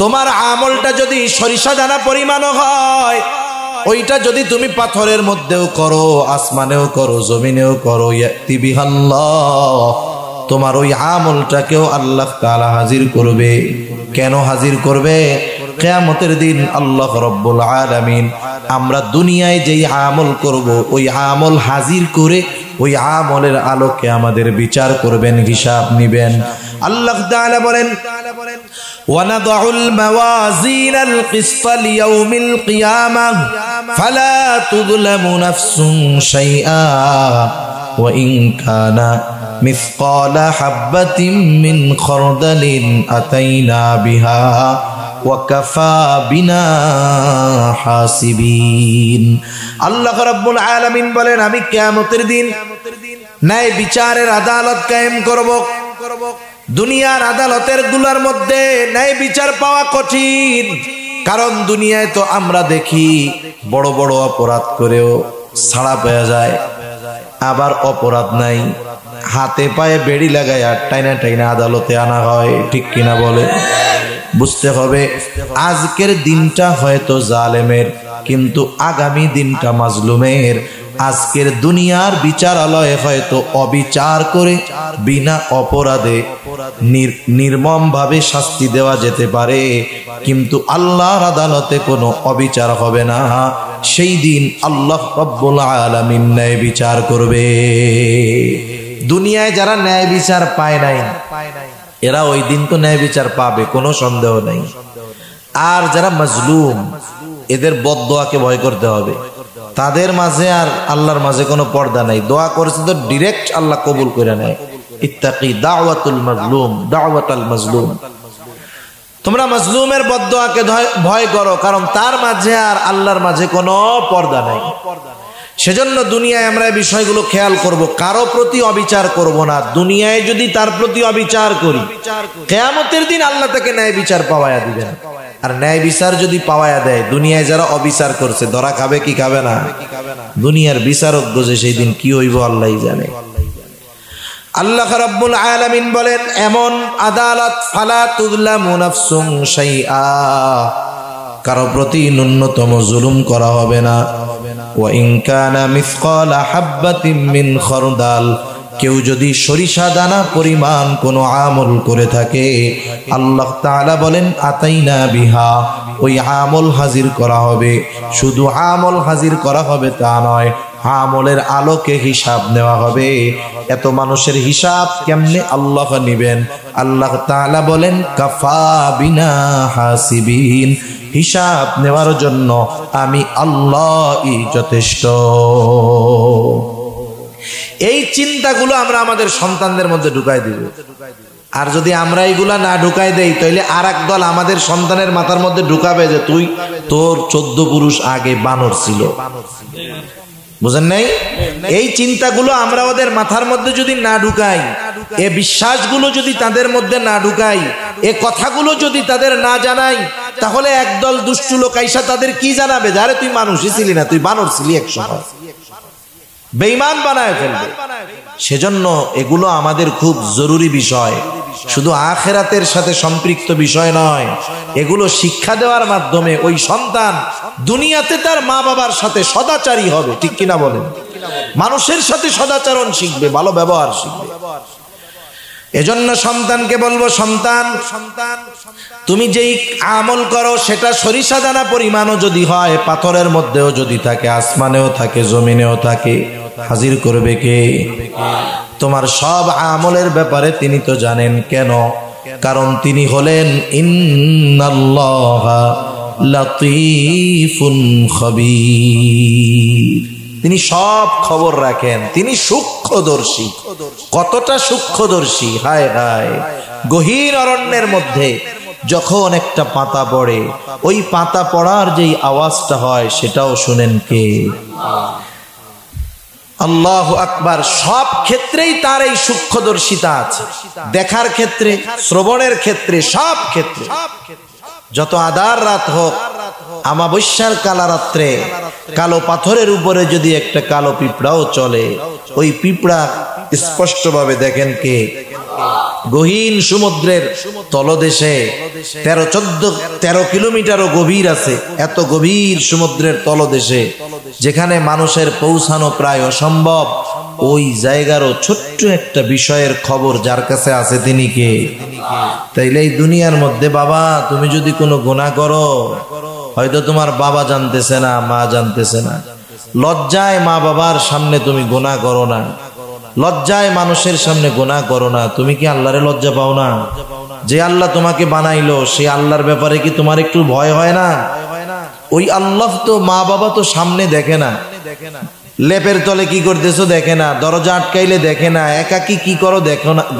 তোমার আমলটা যদি সরিষা দানা পরিমাণও হয়, ওইটা যদি তুমি পাথরের মধ্যেও করো, আসমানেও করো, জমিনেও করো, ইয়াতি বিহাল্লাহ, তোমার ওই আমলটাকেও আল্লাহ তাআলা হাজির করবে। কেন হাজির করবে? কিয়ামতের দিন আল্লাহ রাব্বুল আলামিন আমরা দুনিয়ায় যেই আমল করব, ওই আমল হাজির করে ওই আমলের আলোকে আমাদের বিচার করবেন, হিসাব নিবেন। আল্লাহ তাআলা বলেন, ওয়ানাদউল মাওয়াজিনাল কিসতা লিয়াউমিল কিয়ামাহ ফালা তুযলামু নাফসুন শাইআ ওয়া ইন কানা মিসকালা হাববাতিন মিন খারদালিন আতাইনা বিহা ওয়া কাফা বিনা হাসিবিন। আল্লাহ রাব্বুল আলামিন বলেন, আমি কিয়ামতের দিন ন্যায় বিচারের আদালত কায়েম করব। দুনিয়ার আদালতের গুলার মধ্যে ন্যায় বিচার পাওয়া কঠিন, কারণ দুনিয়ায় তো আমরা দেখি বড় বড় অপরাধ করেও ছাড়া পেয়ে যায়, আবার অপরাধ নাই হাতে পায়ে বেড়ি লাগায় আর টাইনা টাইনা আদালতে আনা হয়, ঠিক কিনা বলে? বুঝতে হবে আজকের দিনটা হয়তো জালেমের, কিন্তু আগামী দিনটা মাজলুমের। আজকের দুনিয়ার বিচারালয়ে হয়তো অবিচার করে বিনা অপরাধে নির্মম ভাবে শাস্তি দেওয়া যেতে পারে, কিন্তু আল্লাহর আদালতে কোনো অবিচার হবে না। সেই দিন আল্লাহ রাব্বুল আলামিন ন্যায় বিচার করবে। দুনিয়ায় যারা ন্যায় বিচার পায় নাই, এরা ওই দিন তো ন্যায় বিচার পাবে, কোনো সন্দেহ নাই। আর যারা মাজলুম, এদের বদদোয়াকে ভয় করতে হবে। তাদের মাঝে আর আল্লাহর মাঝে কোনো পর্দা নাই, দোয়া করেছে তো ডিরেক্ট আল্লাহ কবুল করে নেয়। ইত্তাকি দাওয়াতুল মাজলুম, দাওয়াতুল মাজলুম। তোমরা মাজলুমের বদদোয়াকে ভয় করো, কারণ তার মাঝে আর আল্লাহর মাঝে কোনো পর্দা নাই। সেজন্য দুনিয়ায় আমরা এই বিষয়গুলো খেয়াল করব, কারো প্রতি অবিচার করব না। দুনিয়ায় যদি তার প্রতি অবিচার করি, কিয়ামতের দিন আল্লাহ তাকে ন্যায় বিচার পাওয়ায়া দিবেন। আর ন্যায় বিচার যদি পাওয়ায়া দেয়, দুনিয়ায় যারা অবিচার করছে ধরা খাবে কি খাবে না? দুনিয়ার বিচারক যে সেই দিন কি হইব আল্লাহই জানে। আল্লাহ রাব্বুল আলামিন বলেন, এমন আদালত ফালা তুযলামু নাফসুন শাইআ, কারো প্রতি ন্যূনতম জুলুম করা হবে না। ওয়া ইন কানা মিসকালা হাববাতিন মিন খারদাল, কেউ যদি সরিষা দানা পরিমাণ কোনো আমল করে থাকে, আল্লাহ তাআলা বলেন আতাইনা বিহা, ওই আমল হাজির করা হবে। শুধু আমল হাজির করা হবে তা নয়, আমলের আলোকে হিসাব নেওয়া হবে। এত মানুষের হিসাব কেমনে আল্লাহ নিবেন? আল্লাহ তাআলা বলেন কাফা বিনা হাসিবিন, হিসাব নেওয়ার জন্য আমি আল্লাহই যথেষ্ট। এই চিন্তাগুলো আমরা আমাদের সন্তানদের মধ্যে ঢুকাই দিব। আর যদি আমরা এইগুলা না ঢুকাই দেই, তাহলে আর এক দল আমাদের সন্তানের মাথার মধ্যে ঢুকাবে যে তুই, তোর 14 পুরুষ আগে বানর ছিল। বুঝেন নাই? এই চিন্তাগুলো আমরা ওদের মাথার মধ্যে যদি না ঢুকাই, এ বিশ্বাসগুলো যদি তাদের মধ্যে না ঢুকাই, এ কথাগুলো যদি তাদের না জানাই, তাহলে একদল দুষ্টু লোক আইসা তাদের কি জানাবে? আরে তুই মানুষই ছিলি না, তুই বানর ছিলি একসময়, বেঈমান বানায় ফেলবে। সেজন্য এগুলো আমাদের খুব জরুরি বিষয়, শুধু আখিরাতের সাথে সম্পৃক্ত বিষয় নয়। এগুলো শিক্ষা দেওয়ার মাধ্যমে ওই সন্তান দুনিয়াতে তার মা বাবার সাথে সদাচারী হবে, ঠিক কিনা বলেন? মানুষের সাথে সদাচরণ শিখবে, ভালো ব্যবহার শিখবে। এজন্য সন্তানকে বলবো, সন্তান তুমি যেই আমল করো সেটা সরিষা দানা পরিমাণও যদি হয়, পাথরের মধ্যেও যদি থাকে, আসমানেও থাকে, জমিনেও থাকে, হাজির করবে কে? তোমার সব আমলের ব্যাপারে তিনি তো জানেন। কেন? কারণ তিনি হলেন ইন্নাল্লাহা লাতীফুন খাবীর, তিনি সব খবর রাখেন, তিনি সূক্ষ্মদর্শী। কতটা সূক্ষ্মদর্শী! হায় হায়, গহীন অরণ্যের মধ্যে যখন একটা পাতা পড়ে, ওই পাতা পড়ার যেই আওয়াজটা হয় সেটাও শুনেন কে? আল্লাহু আকবার। সব ক্ষেত্রেই তার এই সূক্ষ্মদর্শিতা আছে, দেখার ক্ষেত্রে, শ্রবণের ক্ষেত্রে, সব ক্ষেত্রে। যত আধার রাত হোক, আমাবস্যার কালা রাত্রে কালো পাথরের উপরে যদি একটা কালো পিঁপড়াও চলে, ওই পিঁপড়া স্পষ্টভাবে দেখেন কে? গহীন সমুদ্রের তলদেশে 13 কিলোমিটারও গভীর আছে, এত গভীর সমুদ্রের তলদেশে যেখানে মানুষের পৌঁছানো প্রায় অসম্ভব, ওই জায়গারও ছোট্ট একটা বিষয়ের খবর যার কাছে আছে তিনি কে? তাইলে এই দুনিয়ার মধ্যে বাবা তুমি যদি কোনো গুনাহ করো, হয়তো তোমার বাবা জানতেছে না, মা জানতেছে না, লজ্জায় মা বাবার সামনে তুমি গুনাহ করো না, লজ্জায় মানুষের সামনে গুনাহ করো না, তুমি কি আল্লাহরে লজ্জা পাও না? যে আল্লাহ তোমাকে বানাইলো সেই আল্লাহর ব্যাপারে কি তোমার একটু ভয় হয় না? ওই আল্লাহ তো মা বাবা তো সামনে দেখে না, লেপের তলে কি করতেছো দেখে না, দরজা আটকাইলে দেখে না, একাকি কি করো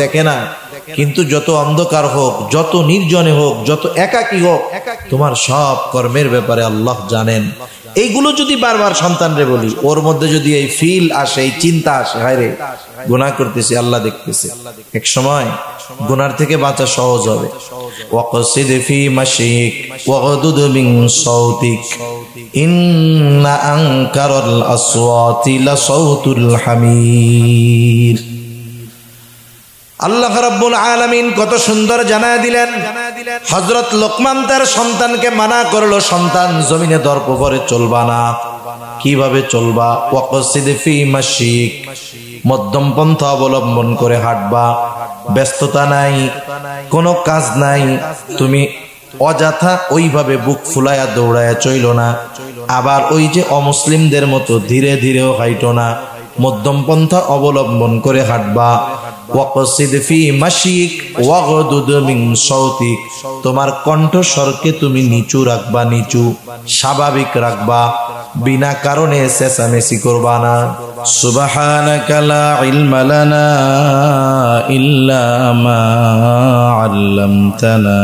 দেখে না, কিন্তু যত অন্ধকার হোক, যত নির্জনে হোক, যত একাকি হোক, তোমার সব কর্মের ব্যাপারে আল্লাহ জানেন। এইগুলো যদি বারবার সন্তানরে বলি, ওর মধ্যে যদি এই ফিল আসে, এই চিন্তা আসে, হায় রে গুনাহ করতেছি, আল্লাহ দেখতেছে, এক সময় গুনার থেকে বাঁচা সহজ হবে। ওয়াকসিদ ফি মাশিক ওয়াগদুদ মিন সাউতিক ইন্না আনকারাল আসওয়াতি লাসাউতুল হামির। আল্লাহ রাব্বুল আলামিন কত সুন্দর জানায় দিলেন। হযরত লোকমান তার সন্তানকে মানা করলো, সন্তান জমিনে দর্প করে চলবা না। কিভাবে চলবা? ওয়াকসিদ ফি মাশিক, মধ্যম পন্থা অবলম্বন করে হাঁটবা। ব্যস্ততা নাই, কোনো কাজ নাই, তুমি অযথা ওইভাবে বুক ফুলায়া দৌড়ায়া চইল না, আবার ওই যে অমুসলিমদের মতো ধীরে ধীরেও হাইটো না, মধ্যম পন্থা অবলম্বন করে হাঁটবা। ওয়াকসিদ ফি মাশিক ওয়াগদুদ মিন সাউতিক, তোমার কণ্ঠস্বরকে তুমি নিচু রাখবা, নিচু স্বাভাবিক রাখবা, বিনা কারণে চেঁচামেচি করবা না। সুবহানাকা লা ইলমা লানা ইল্লা মা আল্লামতানা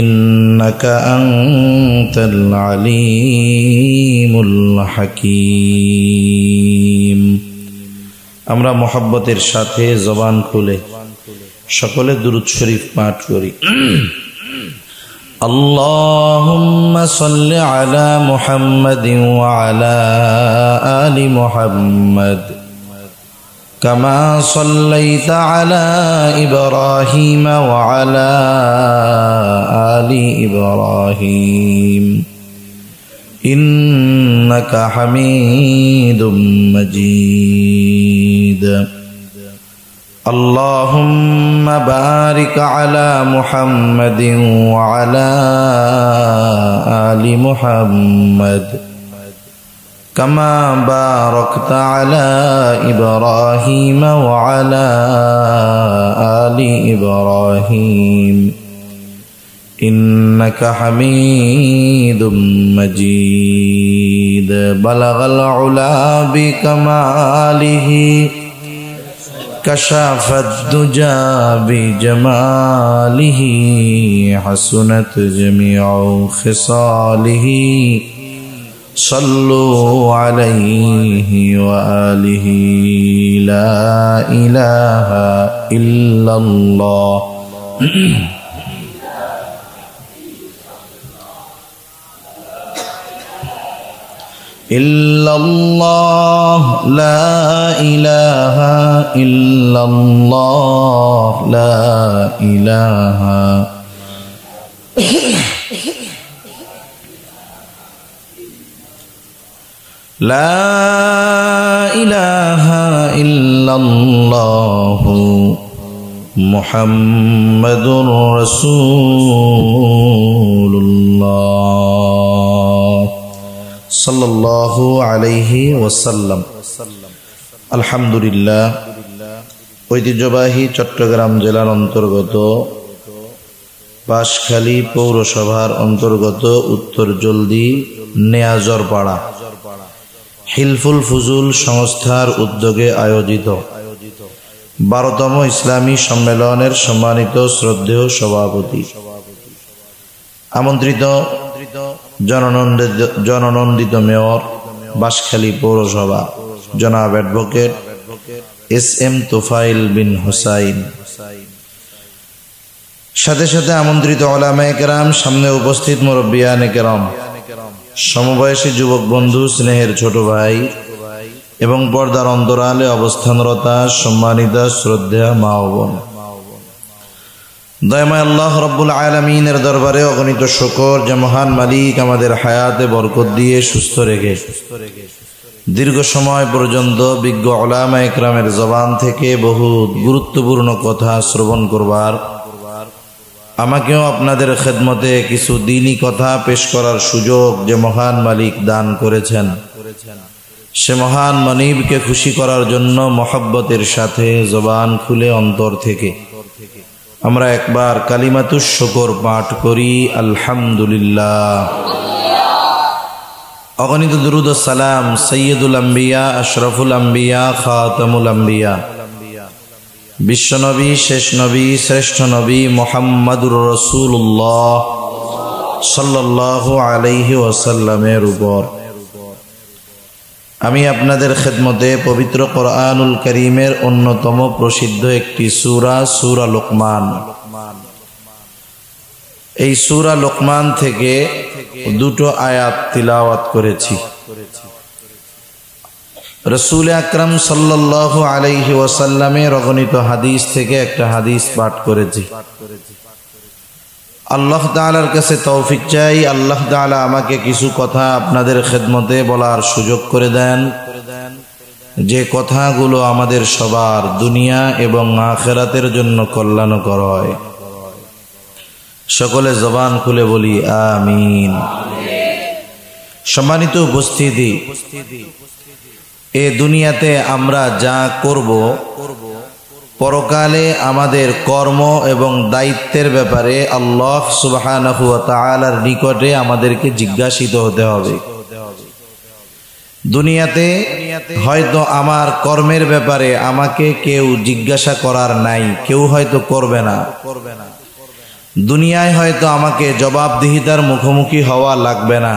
ইন্নাকা আনতাল আলিমুল হাকীম। আমরা মোহাব্বতের সাথে জবান খুলে সকলে দুরূদ শরীফ পাঠ করি। আল্লাহুম্মা সাল্লি আলা মুহাম্মাদিন ওয়া আলা আলি মুহাম্মাদ কামা সাল্লাইতা আলা ইব্রাহিম ওয়া আলা আলি ইব্রাহিম ইন্নাকা হামিদুম মাজিদ। আল্লাহুম্মা বারিক আলা মুহাম্মাদিন ওয়া আলা আলি মুহাম্মাদ কামা বারাকতা আলা ইব্রাহিম ওয়া আলা আলি ইব্রাহিম ইন্নাকা হামিদুম মাজিদ। বালাগাল উলা বিকামালিহি কাশাফাদ দুজা বিজামালিহি হাসুনাত জামিউ খিসালিহি সাল্লু আলাইহি ওয়া আলিহি লা ইলাহা ইল্লাল্লাহ ইল্লাল্লাহ লা ইলাহা ইল্লাল্লাহ লা ইলাহা লা ইলাহা ইল্লাল্লাহ মুহাম্মাদুর রাসূলুল্লাহ সাল্লাল্লাহু আলাইহি ওয়াসাল্লাম। আলহামদুলিল্লাহ, ঐতিহ্যবাহী চট্টগ্রাম জেলার অন্তর্গত বাঁশখালী পৌরসভার অন্তর্গত উত্তর জলদি নেয়াজরপাড়া হিলফুল ফুজুল সংস্থার উদ্যোগে আয়োজিত 12তম ইসলামী সম্মেলনের সম্মানিত শ্রদ্ধেয় সভাপতি, আমন্ত্রিত জননন্দিত মেয়র বাঁশখালী পৌরসভা জনাব অ্যাডভোকেট এস.এম. তোফাইল বিন হুসাইন, সাথে সাথে আমন্ত্রিত উলামায়ে কেরাম, সামনে উপস্থিত মুরব্বিয়ানে কেরাম, সমবয়সী যুবক বন্ধু, স্নেহের ছোট ভাই, এবং পর্দার অন্তরালে অবস্থানরতা সম্মানিতা শ্রদ্ধেয় মা ও বোন, দয়াময় আল্লাহ রব্বুল আলামিনের দরবারে অগণিত শুকর যে মহান মালিক আমাদের হায়াতে বরকত দিয়ে সুস্থ রেখে দীর্ঘ সময় পর্যন্ত বিজ্ঞ উলামা ইকরামের জবান থেকে বহু গুরুত্বপূর্ণ কথা শ্রবণ করবার, আমাকেও আপনাদের খেদমতে কিছু দ্বীনি কথা পেশ করার সুযোগ যে মহান মালিক দান করেছেন, সে মহান মানিবকে খুশি করার জন্য মহব্বতের সাথে জবান খুলে অন্তর থেকে আমরা একবার কালিমাতুশ শুকর পাঠ করি। আলহামদুলিল্লাহ। অগণিত দুরুদ ও সালাম সৈয়দুল আম্বিয়া, আশরাফুল আম্বিয়া, খাতামুল আম্বিয়া, বিশ্বনবী, শেষ নবী, শ্রেষ্ঠ নবী মুহাম্মাদুর রাসূলুল্লাহ সাল্লাল্লাহু আলাইহি ওয়াসাল্লামের উপর আমি আপনাদের খেদমতে পবিত্র কোরআনুল কারীমের অন্যতম প্রসিদ্ধ একটি সূরা, সূরা লোকমান, এই সূরা লোকমান থেকে দুটো আয়াত তিলাওয়াত করেছি। রাসূল আকরাম সাল্লাল্লাহু আলাইহি ওয়াসাল্লামের অগণিত হাদিস থেকে একটা হাদিস পাঠ করেছি। আল্লাহ তাআলার কাছে তৌফিক চাই, আল্লাহ তাআলা আমাকে কিছু কথা আপনাদের খেদমতে বলার সুযোগ করে দেন, যে কথাগুলো আমাদের সবার দুনিয়া এবং আখিরাতের জন্য কল্যাণকর হয়। সকলে জবান খুলে বলি আমিন। সম্মানিত উপস্থিতি, এ দুনিয়াতে আমরা যা করব, পরকালে আমাদের কর্ম এবং দায়িত্বের ব্যাপারে আল্লাহ সুবহানাহু ওয়া তাআলার নিকটে আমাদেরকে জিজ্ঞাসিত হতে হবে। দুনিয়াতে হয়তো আমার কর্মের ব্যাপারে আমাকে কেউ জিজ্ঞাসা করার নাই, কেউ হয়তো করবে না। দুনিয়ায় হয়তো আমাকে জবাবদিহিতার মুখোমুখি হওয়া লাগবে না,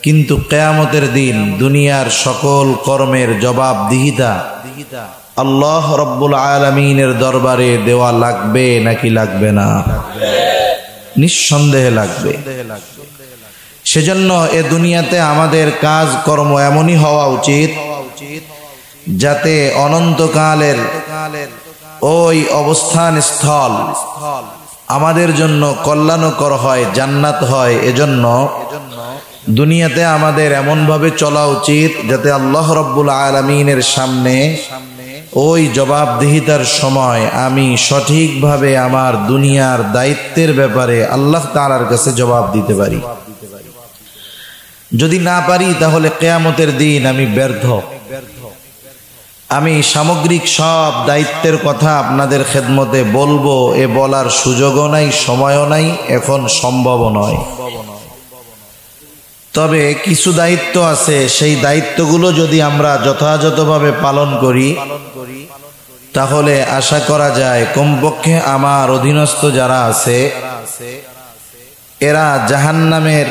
কিন্তু কিয়ামতের দিন দুনিয়ার সকল কর্মের জবাবদিহিতা আল্লাহ রব্বুল আলামিনের দরবারে দেওয়া লাগবে নাকি লাগবে না? নিঃসন্দেহে লাগবে। সেজন্য এ দুনিয়াতে আমাদের কাজ কর্ম এমনই হওয়া উচিত যাতে অনন্তকালের ওই অবস্থান স্থল আমাদের জন্য কল্যাণকর হয়, জান্নাত হয়। এজন্য দুনিয়াতে আমাদের এমনভাবে চলা উচিত যাতে আল্লাহ রব্বুল আলামিনের সামনে ওই জবাবদিহিতার সময় আমি সঠিকভাবে আমার দুনিয়ার দায়িত্বের ব্যাপারে আল্লাহ তাআলার কাছে জবাব দিতে পারি। যদি না পারি তাহলে কিয়ামতের দিন আমি ব্যর্থ। আমি সামগ্রিক সব দায়িত্বের কথা আপনাদের খেদমতে বলবো, এ বলার সুযোগও নাই, সময়ও নাই, এখন সম্ভবও নয়। তবে কিছু দায়িত্ব আছে, সেই দায়িত্বগুলো যদি আমরা যথাযথভাবে পালন করি তাহলে আশা করা যায় কমপক্ষে আমার অধীনস্থ যারা আছে এরা জাহান্নামের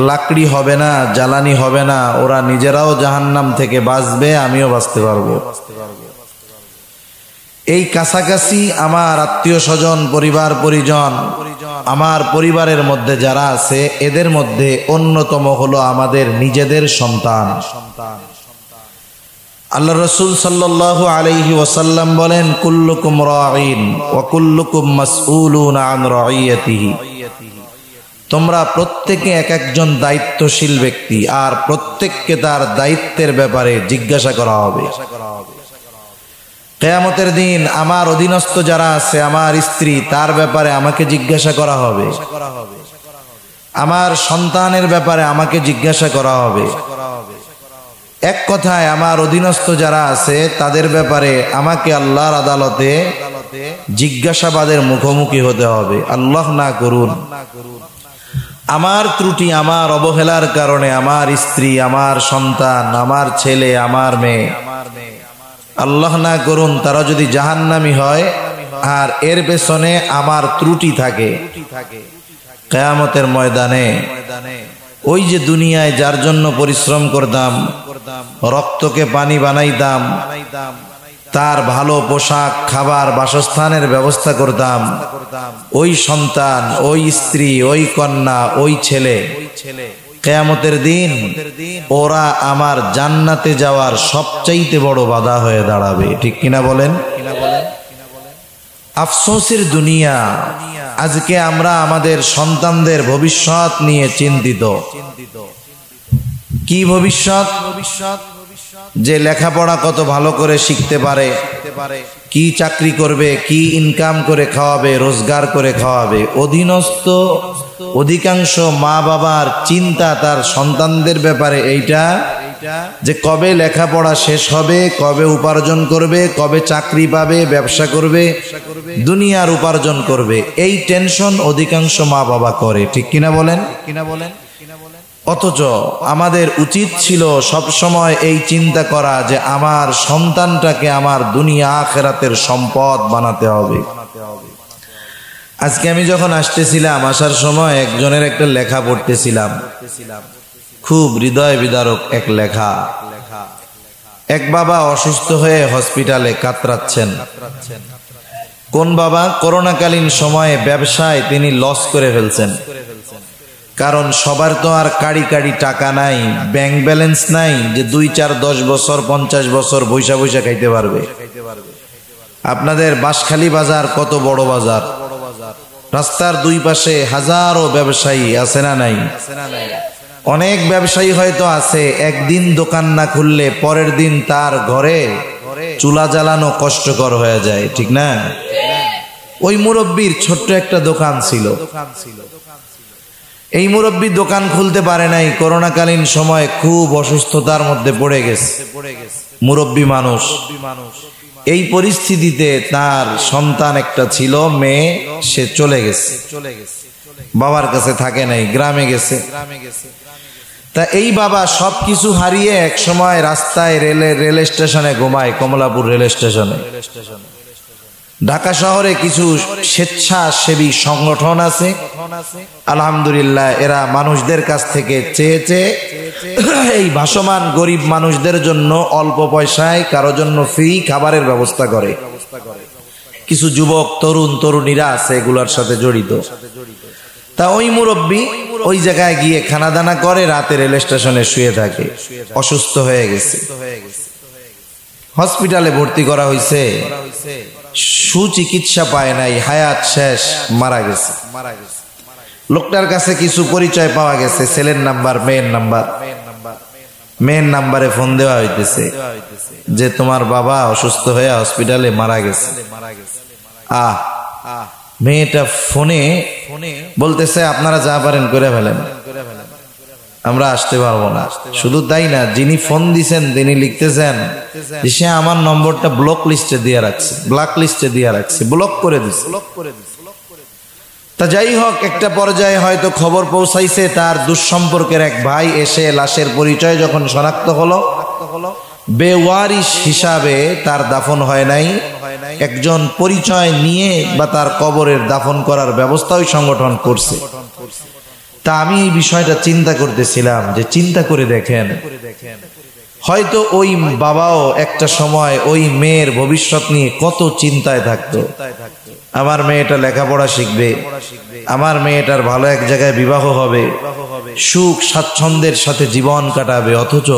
লাকড়ি হবে না, জ্বালানি হবে না, ওরা নিজেরাও জাহান্নাম থেকে বাঁচবে, আমিও বাঁচতে পারবো। এই কাছাকাছি আমার আত্মীয় স্বজন, পরিবার পরিজন, আমার পরিবারের মধ্যে যারা আছে এদের মধ্যে অন্যতম হলো আমাদের নিজেদের সন্তান। আল্লাহ রাসূল সাল্লাল্লাহু আলাইহি ওয়াসাল্লাম বলেন, কুল্লুকুম রাঈন ওয়া কুল্লুকুম মাসউলুন আন রাইয়াতিহি। তোমরা প্রত্যেকে এক একজন দায়িত্বশীল ব্যক্তি, আর প্রত্যেককে তার দায়িত্বের ব্যাপারে জিজ্ঞাসা করা হবে। কিয়ামতের দিন আমার অধীনস্থ যারা আছে, আমার স্ত্রী, তার ব্যাপারে আমাকে জিজ্ঞাসা করা হবে। আমার সন্তানের ব্যাপারে আমাকে জিজ্ঞাসা করা হবে। এক কথায় আমার অধীনস্থ যারা আছে তাদের ব্যাপারে আমাকে আল্লাহর আদালতে জিজ্ঞাসাবাদের মুখোমুখি হতে হবে। আল্লাহ না করুন আমার ত্রুটি, আমার অবহেলার কারণে আমার স্ত্রী, আমার সন্তান, আমার ছেলে, আমার মেয়ে, আল্লাহ না করুন তারা যদি জাহান্নামী হয় আর এর পেছনে আমার ত্রুটি থাকে, কিয়ামতের ময়দানে ওই যে দুনিয়ায় যার জন্য পরিশ্রম করতাম, রক্তকে পানি বানাইতাম, তার ভালো পোশাক, খাবার, বাসস্থানের ব্যবস্থা করতাম, ওই সন্তান, ওই স্ত্রী, ওই কন্যা, ওই ছেলে কিয়ামতের দিন ওরা আমার জান্নাতে যাওয়ার সবচাইতে বড় বাধা হয়ে দাঁড়াবে, ঠিক কিনা বলেন? আফসোসের দুনিয়া। আজকে আমরা আমাদের সন্তানদের ভবিষ্যৎ নিয়ে চিন্তিত। কি ভবিষ্যৎ? যে লেখাপড়া কত ভালো করে শিখতে পারে, কি চাকরি করবে, কি ইনকাম করে খাওয়াবে, রোজগার করে খাওয়াবে। অধীনস্থ অধিকাংশ মা বাবার চিন্তা তার সন্তানদের ব্যাপারে এইটা যে কবে লেখাপড়া শেষ হবে, কবে উপার্জন করবে, কবে চাকরি পাবে, ব্যবসা করবে, দুনিয়ার উপার্জন করবে। এই টেনশন অধিকাংশ মা বাবা করে, ঠিক কিনা বলেন? অথচ আমাদের উচিত ছিল সব সময় এই চিন্তা করা যে আমার সন্তানটাকে আমার দুনিয়া আখিরাতের সম্পদ বানাতে হবে। আজকে আমি যখন আসতেছিলাম, আসার সময় একজনের একটা লেখা পড়তেছিলাম, খুব হৃদয় বিদারক এক লেখা। এক বাবা অসুস্থ হয়ে হসপিটালে কাতরাচ্ছেন। কোন বাবা? করোনাকালীন সময়ে ব্যবসায় তিনি লস করে ফেলছেন। কারণ সবার তো আর কাড়ি কাড়ি টাকা নাই, ব্যাংক ব্যালেন্স নাই যে 2, 4, 10 বছর 50 বছর বৈশা বৈশা খাইতে পারবে। আপনাদের বাঁশখালী বাজার কত বড় বাজার, রাস্তার দুই পাশে হাজারো ব্যবসায়ী আছে না নাই? অনেক ব্যবসায়ী হয়তো আছে, একদিন দোকান না খুললে পরের দিন তার ঘরে চুলা জ্বালানো কষ্টকর হয়ে যায়, ঠিক না? ওই মুরব্বীর ছোট্ট একটা দোকান ছিল। এই মুরব্বী দোকান খুলতে পারে নাই, করোনাকালীন সময় খুব অসুস্থতার মধ্যে পড়ে গেছে। মুরব্বী মানুষ। এই পরিস্থিতিতে তার সন্তান একটা ছিল, মেয়ে, সে চলে গেছে, বাবার কাছে থাকে নাই, গ্রামে গেছে। তা এই বাবা সবকিছু হারিয়ে এক সময় রাস্তায় রেল স্টেশনে ঘুমায়, কমলাপুর রেল স্টেশনে। ঢাকা শহরে কিছু স্বেচ্ছাসেবী সংগঠন আছে, আলহামদুলিল্লাহ, এরা মানুষদের কাছ থেকে চেয়ে এই ভাসমান গরিব মানুষদের জন্য অল্প পয়সায় কারো জন্য ফ্রি খাবারের ব্যবস্থা করে। কিছু যুবক তরুণীরা আছে এগুলোর সাথে জড়িত। তা ওই মুরব্বী ওই জায়গায় গিয়ে খানা দানা করে, রাতে রেল স্টেশনে শুয়ে থাকে। অসুস্থ হয়ে গেছে, হসপিটালে ভর্তি করা হয়েছে, সুচিকিৎসা পায় নাই, হায়াত শেষ, মারা গেছে। লোকটার কাছে কিছু পরিচয় পাওয়া গেছে, ছেলের নাম্বার, মেয়ের নাম্বারে ফোন দেওয়া হইতেছে যে তোমার বাবা অসুস্থ হয়ে হসপিটালে মারা গেছে। মেয়েটা ফোনে বলতেছে আপনারা যা পারেন করে ফেলেন, আমরা আসতে পারবো না। শুধু তাই না, যিনি ফোন দিছেন তিনি লিখতেছেন যে সে আমার নম্বরটা ব্লক লিস্টে দিয়ে রাখছে, ব্লক করে দিচ্ছে। তা যাই হোক, একটা পর্যায়ে হয়তো খবর পৌঁছাইছে, তার দুঃসম্পর্কের এক ভাই এসে লাশের পরিচয় যখন শনাক্ত হলো, বেওয়ারিশ হিসাবে তার দাফন হয় নাই, একজন পরিচয় নিয়ে বা তার কবরের দাফন করার ব্যবস্থা ওই সংগঠন করছে। তা আমি এই বিষয়টা চিন্তা করতেছিলাম যে চিন্তা করে দেখেন, হয়তো ওই বাবাও একটা সময় ওই মেয়ের ভবিষ্যৎ নিয়ে কত চিন্তায় থাকতো। আমার মেয়েটা লেখাপড়া শিখবে, আমার মেয়েটার ভালো এক জায়গায় বিবাহ হবে, সুখ স্বাচ্ছন্দ্যের সাথে জীবন কাটাবে। অথচ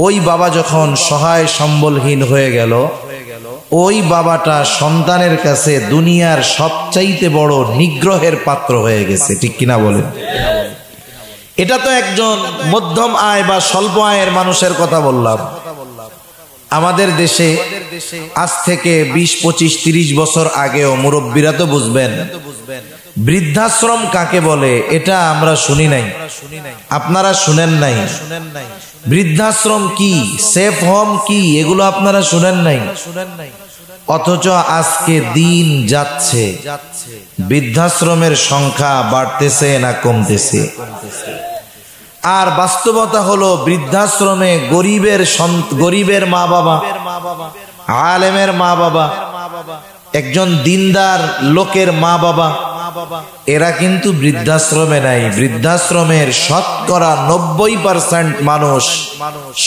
ওই বাবা যখন সহায় সম্বলহীন হয়ে গেল, ওই বাবাটা সন্তানের কাছে দুনিয়ার সবচাইতে বড় নিগ্রহের পাত্র হয়ে গেছে, ঠিক কিনা বলেন? এটা তো একজন মধ্যম আয় বা স্বল্প আয়ের মানুষের কথা বললাম। আমাদের দেশে আজ থেকে 20, 25, 30 বছর আগেও মুরব্বীরা তো বুঝবেন বৃদ্ধাশ্রম কাকে বলে, এটা আমরা শুনি নাই, আপনারা শুনেন নাই। বৃদ্ধাশ্রম কি, সেফ হোম কি, এগুলো আপনারা শুনেন নাই। অথচ আজকে দিন যাচ্ছে, বৃদ্ধাশ্রমের সংখ্যা বাড়তেছে না কমতেছে? আর বাস্তবতা হলো বৃদ্ধাশ্রমে গরিবের মা বাবা, আলেমের মা বাবা, একজন দিনদার লোকের মা বাবা, এরা কিন্তু বৃদ্ধাশ্রমে নাই। বৃদ্ধাশ্রমের শতকরা 90% মানুষ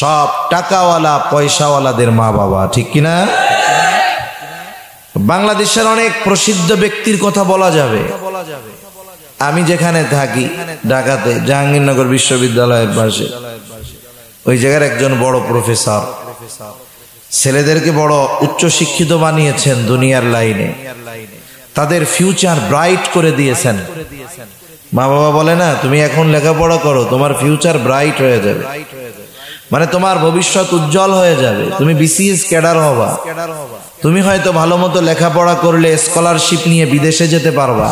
সব টাকাওয়ালা পয়সাওয়ালাদের মা বাবা, ঠিক কিনা? বাংলাদেশের অনেক প্রসিদ্ধ ব্যক্তির কথা বলা যাবে, আমি যেখানে থাকি ঢাকাতে জাহাঙ্গীরনগর বিশ্ববিদ্যালয়ের পাশে ওই জায়গার একজন বড় প্রফেসর ছেলেদেরকে বড় উচ্চ শিক্ষিত বানিয়েছেন দুনিয়ার লাইনে, তাদের ফিউচার ব্রাইট করে দিয়েছেন। মা বাবা বলে না, তুমি এখন লেখাপড়া করো, তোমার ফিউচার ব্রাইট হয়ে যাবে, মানে তোমার ভবিষ্যৎ উজ্জ্বল হয়ে যাবে, তুমি বিসিএস ক্যাডার হবা, তুমি হয়তো ভালো মতো লেখাপড়া করলে স্কলারশিপ নিয়ে বিদেশে যেতে পারবা।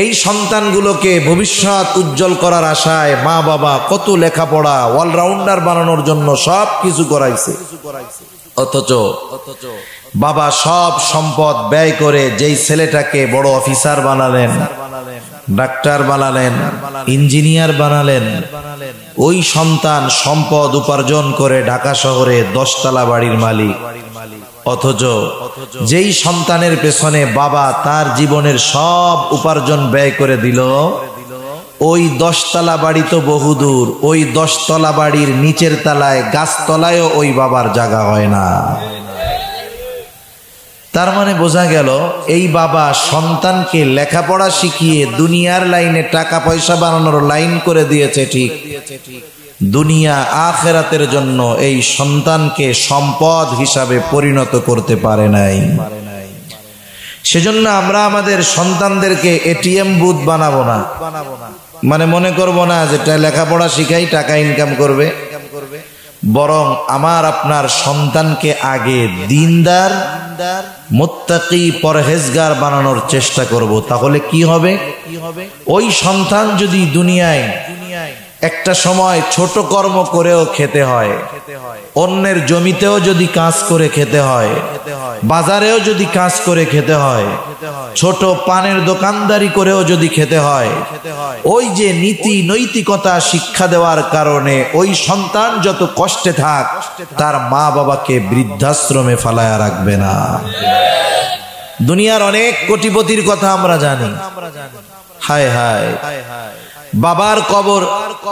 এই সন্তানগুলোকে ভবিষ্যৎ উজ্জ্বল করার আশায় মা বাবা কত লেখাপড়া অলরাউন্ডার বানানোর জন্য সব কিছু করাইছে, অথচ বাবা সব সম্পদ ব্যয় করে যেই ছেলেটাকে বড় অফিসার বানালেন, ডাক্তার বানালেন, ইঞ্জিনিয়ার বানালেন, ওই সন্তান সম্পদ উপার্জন করে ঢাকা শহরে 10 তলা বাড়ির মালিক। অথচ যেই সন্তানের পেছনে বাবা তার জীবনের সব উপার্জন ব্যয় করে দিল, ওই 10 তলা বাড়ি তো বহুদূর, ওই 10 তলা বাড়ির নিচের তলায় গাছতলায়ও ওই বাবার জায়গা হয় না। তার মানে বোঝা গেল এই বাবা সন্তানকে লেখাপড়া শিখিয়ে দুনিয়ার লাইনে টাকা পয়সা বানানোর লাইন করে দিয়েছে ঠিক, দুনিয়া আখিরাতের জন্য এই সন্তানকে সম্পদ হিসাবে পরিণত করতে পারে নাই। সেজন্য আমরা আমাদের সন্তানদেরকে এটিএম বুথ বানাবো না, মানে মনে করব না যেটা লেখাপড়া শিখাই টাকা ইনকাম করবে, বরং আমার আপনার সন্তানকে আগে দিনদার, মুত্তাকি, পরহেজগার বানানোর চেষ্টা করব। তাহলে কি হবে, ওই সন্তান যদি দুনিয়ায় একটা সময় ছোট কর্ম করেও খেতে হয়, অন্যের জমিতেও যদি কাজ করে খেতে হয়, বাজারেও যদি কাজ করে খেতে হয়, ছোট পানের দোকানদারি করেও যদি খেতে হয়, ওই যে নীতি নৈতিকতা শিক্ষা দেওয়ার কারণে ওই সন্তান যত কষ্টে থাক তার মা বাবাকে বৃদ্ধাশ্রমে ফালায়া রাখবে না। দুনিয়ার অনেক কোটিপতির কথা আমরা জানি, হায় হায় বাবার কবর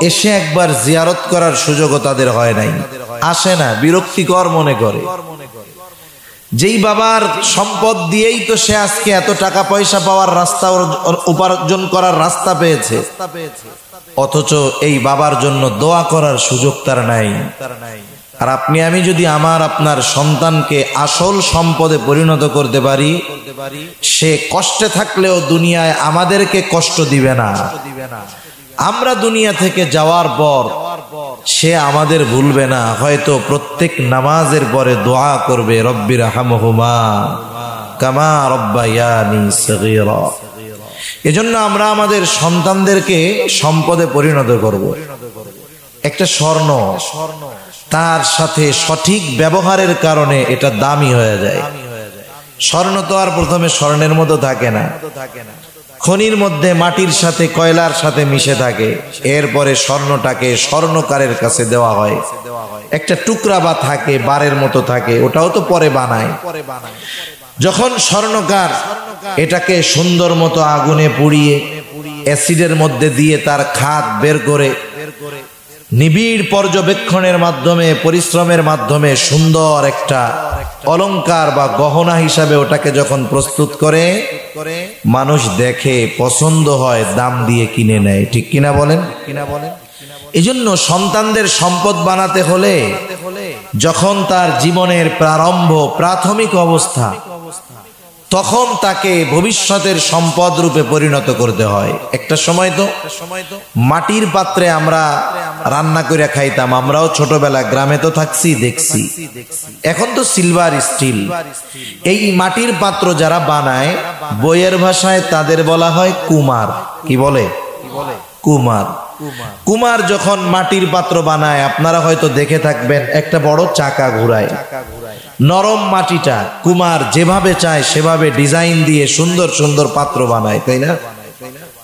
এসে একবার জিয়ারত করার সুযোগও তাদের হয় নাই, আসে না, বিরক্তিকর মনে করে। যেই বাবার সম্পদ দিয়েই তো সে আজকে এত টাকা পয়সা পাওয়ার রাস্তা, উপার্জন করার রাস্তা পেয়েছে, অথচ এই বাবার জন্য দোয়া করার সুযোগ তার নাই। আর আপনি আমি যদি আমার আপনার সন্তানকে আসল সম্পদে পরিণত করতে পারি, সে কষ্টে থাকলেও দুনিয়ায় আমাদেরকে কষ্ট দিবে না। আমরা দুনিয়া থেকে যাওয়ার পর সে আমাদের ভুলবে না, হয়তো প্রত্যেক নামাজের পরে দোয়া করবে, রব্বির হামহুমা কামা রব্বায়ানি সগীরা। এজন্য আমরা আমাদের সন্তানদেরকে সম্পদে পরিণত করব। একটা স্বর্ণ, তার সাথে সঠিক ব্যবহারের কারণে এটা দামি হয়ে যায়। স্বর্ণ তো আর প্রথমে স্বর্ণের মতো থাকে না, খনির মধ্যে মাটির সাথে কয়লার সাথে মিশে থাকে, এরপরে স্বর্ণটাকে স্বর্ণকারের কাছে দেওয়া হয়। একটা টুকরা বা থাকে, বারের মতো থাকে, ওটাও তো পরে বানায়। যখন স্বর্ণকার এটাকে সুন্দর মতো আগুনে পুড়িয়ে অ্যাসিডের মধ্যে দিয়ে তার খাদ বের করে নিবিড় পর্যবেক্ষণের মাধ্যমে, পরিশ্রমের মাধ্যমে সুন্দর একটা অলংকার বা গহনা হিসাবে ওটাকে যখন প্রস্তুত করে, মানুষ দেখে, পছন্দ হয়, দাম দিয়ে কিনে নেয়, ঠিক কিনা বলেন? এজন্য সন্তানদের সম্পদ বানাতে হলে যখন তার জীবনের প্রাথমিক অবস্থা, তখন তাকে ভবিষ্যতের সম্পদ রূপে পরিণত করতে হয়। একটা সময় তো মাটির পাত্রে আমরা রান্না করে খাইতাম, আমরাও ছোটবেলা গ্রামে তো থাকছি, দেখছি। এখন তো সিলভার স্টিল। এই মাটির পাত্র যারা বানায়, বইয়ের ভাষায় তাদের বলা হয় কুমার। কি বলে? কুমার। কুমার যখন মাটির পাত্র বানায়, আপনারা হয়তো দেখে থাকবেন, একটা বড় চাকা ঘুরায়, নরম মাটিটা কুমার যেভাবে চায় সেভাবে ডিজাইন দিয়ে সুন্দর সুন্দর পাত্র বানায়, তাই না?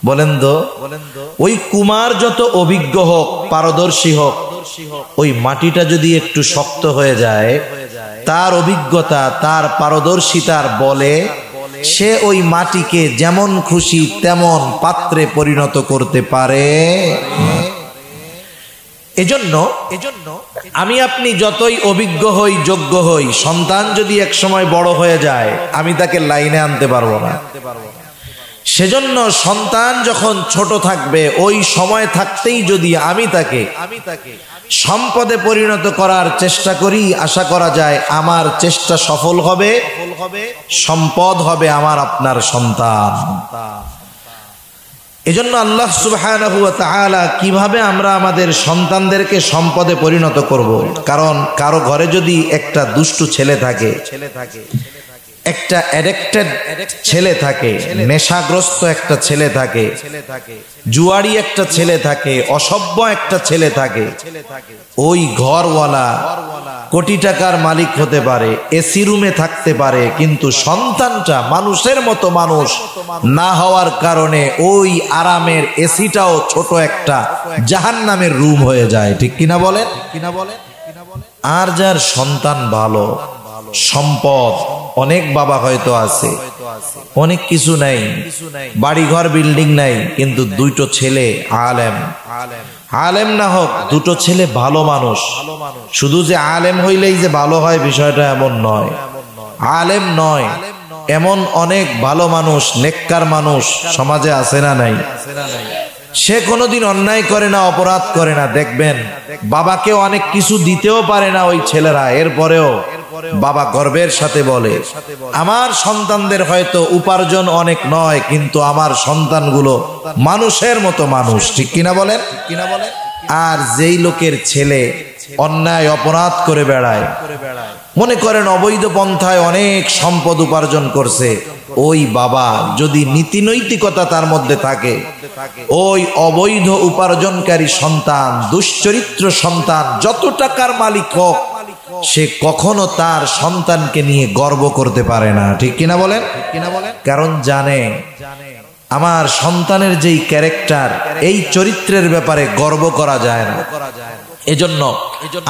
বলেন তো, ওই কুমার যত অভিজ্ঞ হোক, পারদর্শী হোক, ওই মাটিটা যদি একটু শক্ত হয়ে যায়, তার অভিজ্ঞতা, তার পারদর্শিতার বলে সে ওই মাটিকে যেমন খুশি তেমন পাত্রে পরিণত করতে পারে। এজন্য আমি আপনি যতই অভিজ্ঞ হই, যোগ্য হই, সন্তান যদি এক সময় বড় হয়ে যায়, আমি তাকে লাইনে আনতে পারবো না। সেজন্য সন্তান যখন ছোট থাকবে ওই সময় থাকতেই যদি আমি তাকে সম্পদে পরিণত করার চেষ্টা করি, আশা করা যায় আমার চেষ্টা সফল হবে, সম্পদ হবে আমার আপনার সন্তান। এজন্য আল্লাহ সুবহানাহু ওয়া তাআলা কিভাবে আমরা আমাদের সন্তানদেরকে সম্পদে পরিণত করব, কারণ কারো ঘরে যদি একটা দুষ্টু ছেলে থাকে, একটা অ্যাডিক্টেড ছেলে থাকে, নেশাগ্রস্ত একটা ছেলে থাকে, জুয়ারি একটা ছেলে থাকে, অসভ্য একটা ছেলে থাকে, ওই ঘরওয়ালা কোটি টাকার মালিক হতে পারে, এসি রুমে থাকতে পারে, কিন্তু সন্তানটা মানুষের মতো মানুষ না হওয়ার কারণে ওই আরামের এসিটাও ছোট একটা জাহান্নামের রুম হয়ে যায়। ঠিক কিনা বলেন? আর যার সন্তান ভালো, সম্পদ অনেক, বাবা হয়তো আছে, অনেক কিছু নাই, বাড়িঘর বিল্ডিং নাই, কিন্তু দুটো ছেলে আলেম, আলেম না হোক দুটো ছেলে ভালো মানুষ। শুধু যে আলেম হইলেই যে ভালো হয় বিষয়টা এমন নয়, আলেম নয় এমন অনেক ভালো মানুষ, নেককার মানুষ সমাজে আছে না নাই? সে কোনোদিন অন্যায় করে না, অপরাধ করে না, দেখবেন বাবাকে অনেক কিছু দিতেও পারে না ওই ছেলেরা, এরপরেও বাবা গর্বের সাথে বলে আমার সন্তানদের হয়তো উপার্জন অনেক নয়, কিন্তু আমার সন্তানগুলো মানুষের মতো মানুষ। ঠিক কিনা বলেন? আর যেই লোকের ছেলে অন্যায় অপরাধ করে বেড়ায়, মনে করেন অবৈধ পন্থায় অনেক সম্পদ উপার্জন করছে, ওই বাবা যদি নীতি নৈতিকতা তার মধ্যে থাকে, ওই অবৈধ উপার্জনকারী সন্তান, দুশ্চরিত্র সন্তান যত টাকার মালিক হোক, সে কখনো তার সন্তানকে নিয়ে গর্ব করতে পারে না। ঠিক কিনা বলেন? কারণ জানে আমার সন্তানের যেই ক্যারেক্টার, এই চরিত্রের ব্যাপারে গর্ব করা যায় না। এজন্য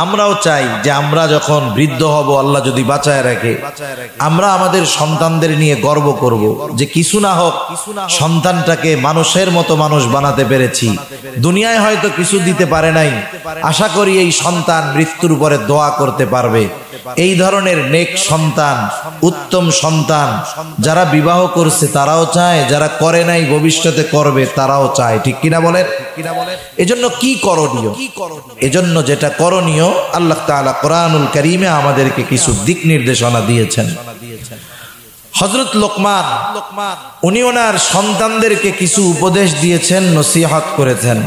আমরাও চাই যে আমরা যখন বৃদ্ধ হব, আল্লাহ যদি বাঁচায় রাখে, আমরা আমাদের সন্তানদের নিয়ে গর্ব করব যে কিছু না হোক সন্তানটাকে মানুষের মতো মানুষ বানাতে পেরেছি। দুনিয়ায় হয়তো কিছু দিতে পারে নাই, আশা করি এই সন্তান মৃত্যুর পরে দোয়া করতে পারবে। এই ধরনের নেক সন্তান, উত্তম সন্তান যারা বিবাহ করছে তারাও চায়, যারা করে নাই ভবিষ্যতে করবে তারাও চায়। ঠিক কিনা বলেন? এজন্য কি করণীয়? এজন্য যেটা করণীয়, আল্লাহ তাআলা কোরআনুল কারীমে আমাদেরকে কিছু দিক নির্দেশনা দিয়েছেন। হযরত লোকমান উনি ওনার সন্তানদেরকে কিছু উপদেশ দিয়েছেন, নসিহত করেছেন।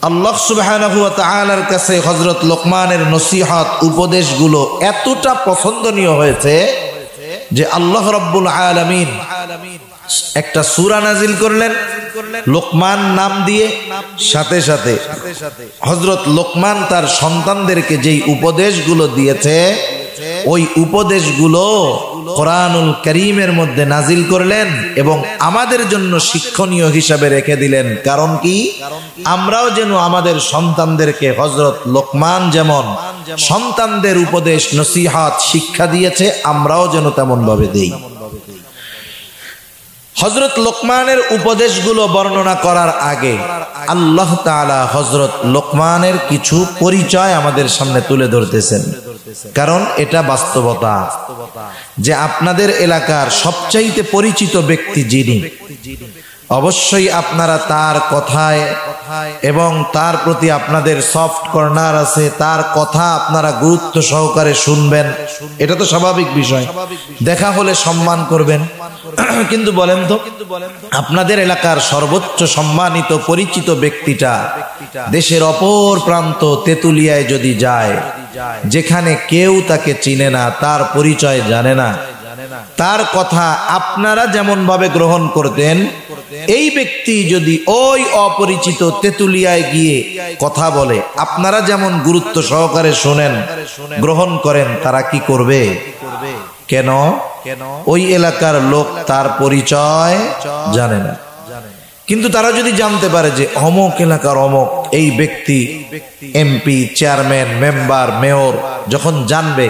আল্লাহ সুবহানাহু ওয়া তাআলার কাছে হযরত লোকমানের নসিহত, উপদেশগুলো এতটা পছন্দনীয় হয়েছে যে আল্লাহ রাব্বুল আলামিন একটা সূরা নাজিল করলেন লোকমান নাম দিয়ে। সাথে সাথে হযরত লোকমান তার সন্তানদেরকে যেই উপদেশগুলো দিয়েছে, ওই উপদেশগুলো কোরআনুল কারীমের মধ্যে নাজিল করলেন এবং আমাদের জন্য শিক্ষণীয় হিসাবে রেখে দিলেন। কারণ কি? আমরাও যেন আমাদের সন্তানদেরকে হযরত লোকমান যেমন সন্তানদের উপদেশ, নসিহত, শিক্ষা দিয়েছে, আমরাও যেন তেমন ভাবে দেই। হযরত লোকমানের উপদেশগুলো বর্ণনা করার আগে আল্লাহ তাআলা হযরত লোকমানের কিছু পরিচয় আমাদের সামনে তুলে ধরতেছেন। কারণ এটা বাস্তবতা যে আপনাদের এলাকার সবচাইতে পরিচিত ব্যক্তি যিনি, অবশ্যই আপনারা তার কথায় এবং তার প্রতি আপনাদের সফট কর্নার আছে, তার কথা আপনারা গুরুত্ব সহকারে শুনবেন, এটা তো স্বাভাবিক বিষয়। দেখা হলে সম্মান করবেন। কিন্তু বলেন তো, আপনাদের এলাকার সর্বোচ্চ সম্মানিত পরিচিত ব্যক্তিটা দেশের অপর প্রান্ত তেতুলিয়ায় যদি যায়, যেখানে কেউ তাকে চিনে না, তার পরিচয় জানে না, তার কথা আপনারা যেমন ভাবে গ্রহণ করতেন, এই ব্যক্তি যদি ওই অপরিচিত তেতুলিয়ায় গিয়ে কথা বলে, আপনারা যেমন গুরুত্ব সহকারে শোনেন, গ্রহণ করেন, তারা কি করবে? কেন? ওই এলাকার লোক তার পরিচয় জানে না। কিন্তু তারা যদি জানতে পারে যে অমুক এলাকার অমুক এই ব্যক্তি এমপি, চেয়ারম্যান, মেম্বার, মেয়র, যখন জানবে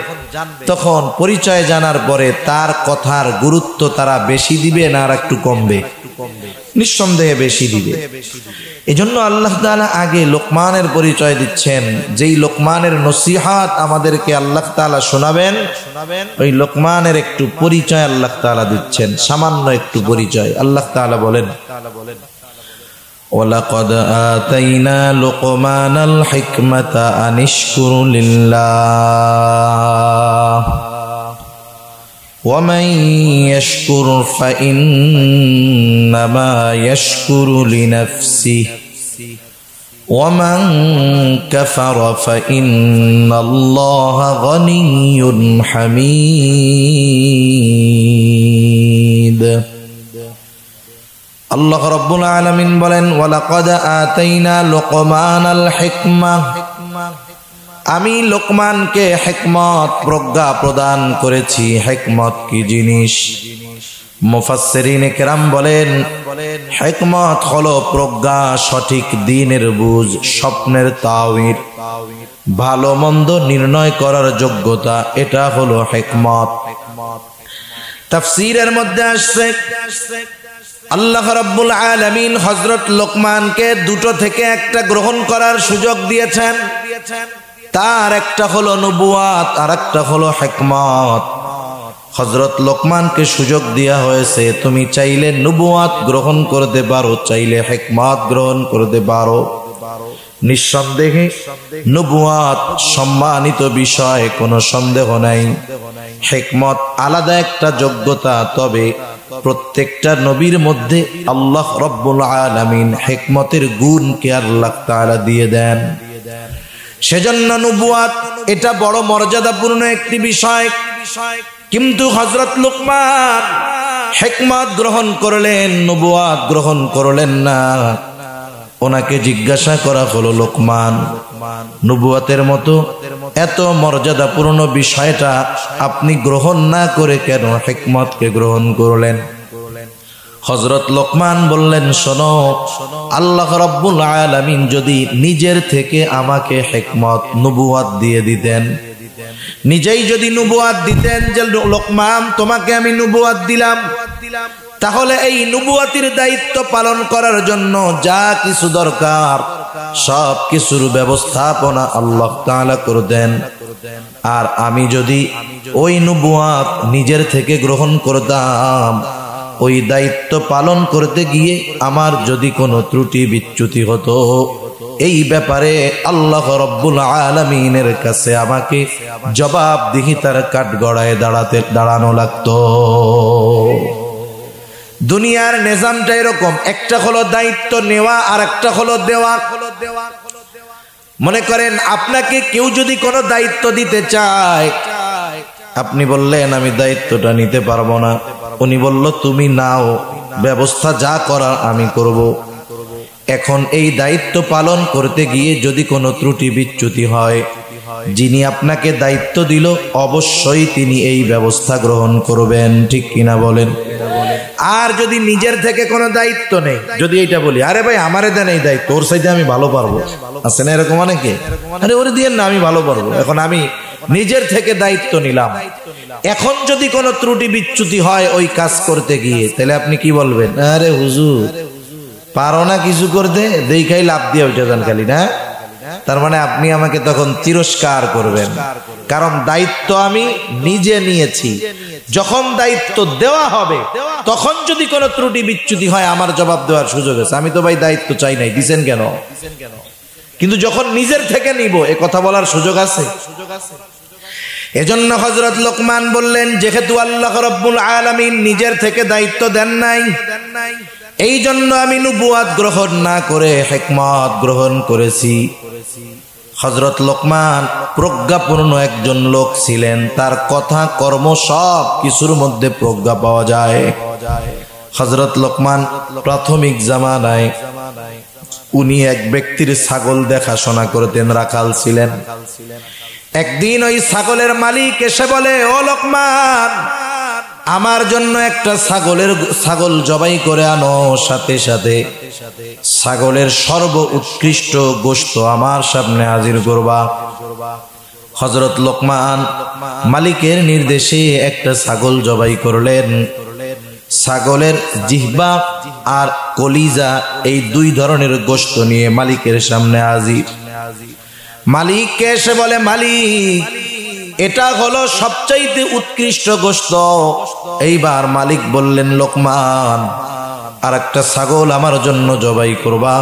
তখন পরিচয় জানার পরে তার কথার গুরুত্ব তারা বেশি দিবে না আর একটু কমবে? নিঃসন্দেহে বেশি দিবে। এজন্য আল্লাহ তাআলা আগে লোকমানের পরিচয় দিচ্ছেন। যেই লোকমানের নসিহত আমাদেরকে আল্লাহ তাআলা শোনাবেন, ওই লোকমানের একটু পরিচয় আল্লাহ তাআলা দিচ্ছেন, সামান্য একটু পরিচয়। আল্লাহ তাআলা বলেন, ওয়ালাকাদ আতাইনা লুকমানাল হিকমাতা আনিশকুর লিল্লাহ ومن يشكر فإنما يشكر لنفسه ومن كفر فإن الله غني حميد। আল্লাহ রাব্বুল আলামিন বলেন, ওয়ালাকাদ আতাইনা লুকমানাল হিকমা, আমি লোকমানকে হিকমত প্রজ্ঞা প্রদান করেছি। হিকমত কি জিনিস? মুফাসসিরিনে কেরাম বলেন, হিকমত হলো প্রজ্ঞা, সঠিক দ্বীনের বুঝ, স্বপ্নের তাওয়ির, ভালো মন্দ নির্ণয় করার যোগ্যতা, এটা হলো হিকমত। তাফসীরের মধ্যে আসছে আল্লাহ রাব্বুল আলামিন হযরত লোকমানকে দুটো থেকে একটা গ্রহণ করার সুযোগ দিয়েছেন। তার একটা হলো নবুয়াত, আর একটা হলো হিকমত। হযরত লোকমানকে সুযোগ দেয়া হয়েছে, তুমি চাইলে নবুয়াত গ্রহণ করতে পারো, চাইলে হিকমত গ্রহণ করতে পারো। নিঃসন্দেহে নবুয়াত সম্মানিত বিষয়, কোনো সন্দেহ নাই। হিকমত আলাদা একটা যোগ্যতা, তবে প্রত্যেকটা নবীর মধ্যে আল্লাহ রাব্বুল আলামিন হিকমতের গুণকে আল্লাহ তাআলা দিয়ে দেন। সেজন্য নবুয়াত এটা বড় মর্যাদাপূর্ণ একটি বিষয়। কিন্তু হযরত লোকমান হিকমত গ্রহণ করলেন, নবুয়াত গ্রহণ করলেন না। ওনাকে জিজ্ঞাসা করা হলো, লোকমান, নবুয়াতের মতো এত মর্যাদাপূর্ণ বিষয়টা আপনি গ্রহণ না করে কেন হিকমতকে গ্রহণ করলেন? হযরত লোকমান বললেন, শোনো, আল্লাহ রাব্বুল আলামিন যদি নিজের থেকে আমাকে হিকমত নবুয়াত দিয়ে দিতেন, নিজেই যদি নবুয়াত দিতেন যে লোকমান তোমাকে আমি নবুয়াত দিলাম, তাহলে এই নবুয়াতের দায়িত্ব পালন করার জন্য যা কিছু দরকার সব কিছুর ব্যবস্থাপনা আল্লাহ তাআলা করতেন। আর আমি যদি ওই নবুয়াত নিজের থেকে গ্রহণ করতাম, ওই দায়িত্ব পালন করতে গিয়ে আমার যদি কোনো ত্রুটি বিচ্যুতি হতো, এই ব্যাপারে আল্লাহ রাব্বুল আলামিনের কাছে আমাকে জবাবদিহিতার কাঠগড়ায় দাঁড়ানো লাগতো। দুনিয়ার নিজামটা এরকম, একটা হলো দায়িত্ব নেওয়া আর একটা হলো দেওয়া। মনে করেন আপনাকে কেউ যদি কোনো দায়িত্ব দিতে চায়, আপনি বললেন আমি দায়িত্বটা নিতে পারবো না, উনি বলল তুমি নাও, ব্যবস্থা যা করার আমি করব। এখন এই দায়িত্ব পালন করতে গিয়ে যদি কোনো ত্রুটি বিচ্যুতি হয়, যিনি আপনাকে দায়িত্ব দিল অবশ্যই তিনি এই ব্যবস্থা গ্রহণ করবেন, ঠিক কিনা বলেন? আর যদি নিজের থেকে কোনো দায়িত্ব নেই, যদি এইটা বলি, আরে ভাই আমারে দেন এই দায়িত্ব, ওর সাথে আমি ভালো পারবো, আছে না এরকম অনেকে, আরে ওরে দিয়েন না আমি ভালো পারবো, এখন আমি নিজের থেকে দায়িত্ব নিলাম। এখন যদি কোনো ত্রুটি বিচ্যুতি হয় ওই কাজ করতে গিয়ে, তাহলে আপনি কি বলবেন? আরে হুজুর পারো না কিছু করতে, দেখাই লাভ দিয়ে উঠে যান খালি, না? তার মানে আপনি আমাকে তখন তিরস্কার করবেন, কারণ দায়িত্ব আমি নিজে নিয়েছি। যখন দায়িত্ব দেওয়া হবে তখন যদি কোনো ত্রুটি বিচ্যুতি হয় আমার জবাব দেওয়ার সুযোগ আছে। আমি তো ভাই দায়িত্ব চাই নাই, দিছেন কেন? কিন্তু যখন নিজের থেকে নিব এ কথা বলার সুযোগ আছে। এজন্য হযরত লোকমান বললেন, যেহেতু আল্লাহ রাব্বুল আলামিন নিজের থেকে দায়িত্ব দেন নাই, এই জন্য আমি নবুয়াত গ্রহণ না করে হিকমত গ্রহণ করেছি। হযরত লোকমান প্রজ্ঞাপূর্ণ একজন লোক ছিলেন, তার কথা কর্ম সব কিছুর মধ্যে প্রজ্ঞা পাওয়া যায়। হযরত লোকমান প্রাথমিক জামানায় উনি এক ব্যক্তির ছাগল দেখাশোনা করতেন, রাখাল ছিলেন। একদিন ওই ছাগলের মালিক এসে বলে, ও লোকমান, আমার জন্য একটা ছাগল জবাই করে আনো, সাথে সাথে ছাগলের সর্ব উৎকৃষ্ট গোশত আমার সামনে হাজির করবা। হযরত লোকমান মালিকের নির্দেশে একটা ছাগল জবাই করলেন। ছাগলের জিহ্বা আর কলিজা এই দুই ধরনের গোশত নিয়ে মালিকের সামনে হাজির। মালিককে এসে বলে, মালিক এটা হলো সবচাইতে উৎকৃষ্ট গোশত। এইবার মালিক বললেন, লোকমান আর একটা ছাগল আমার জন্য জবাই করবা,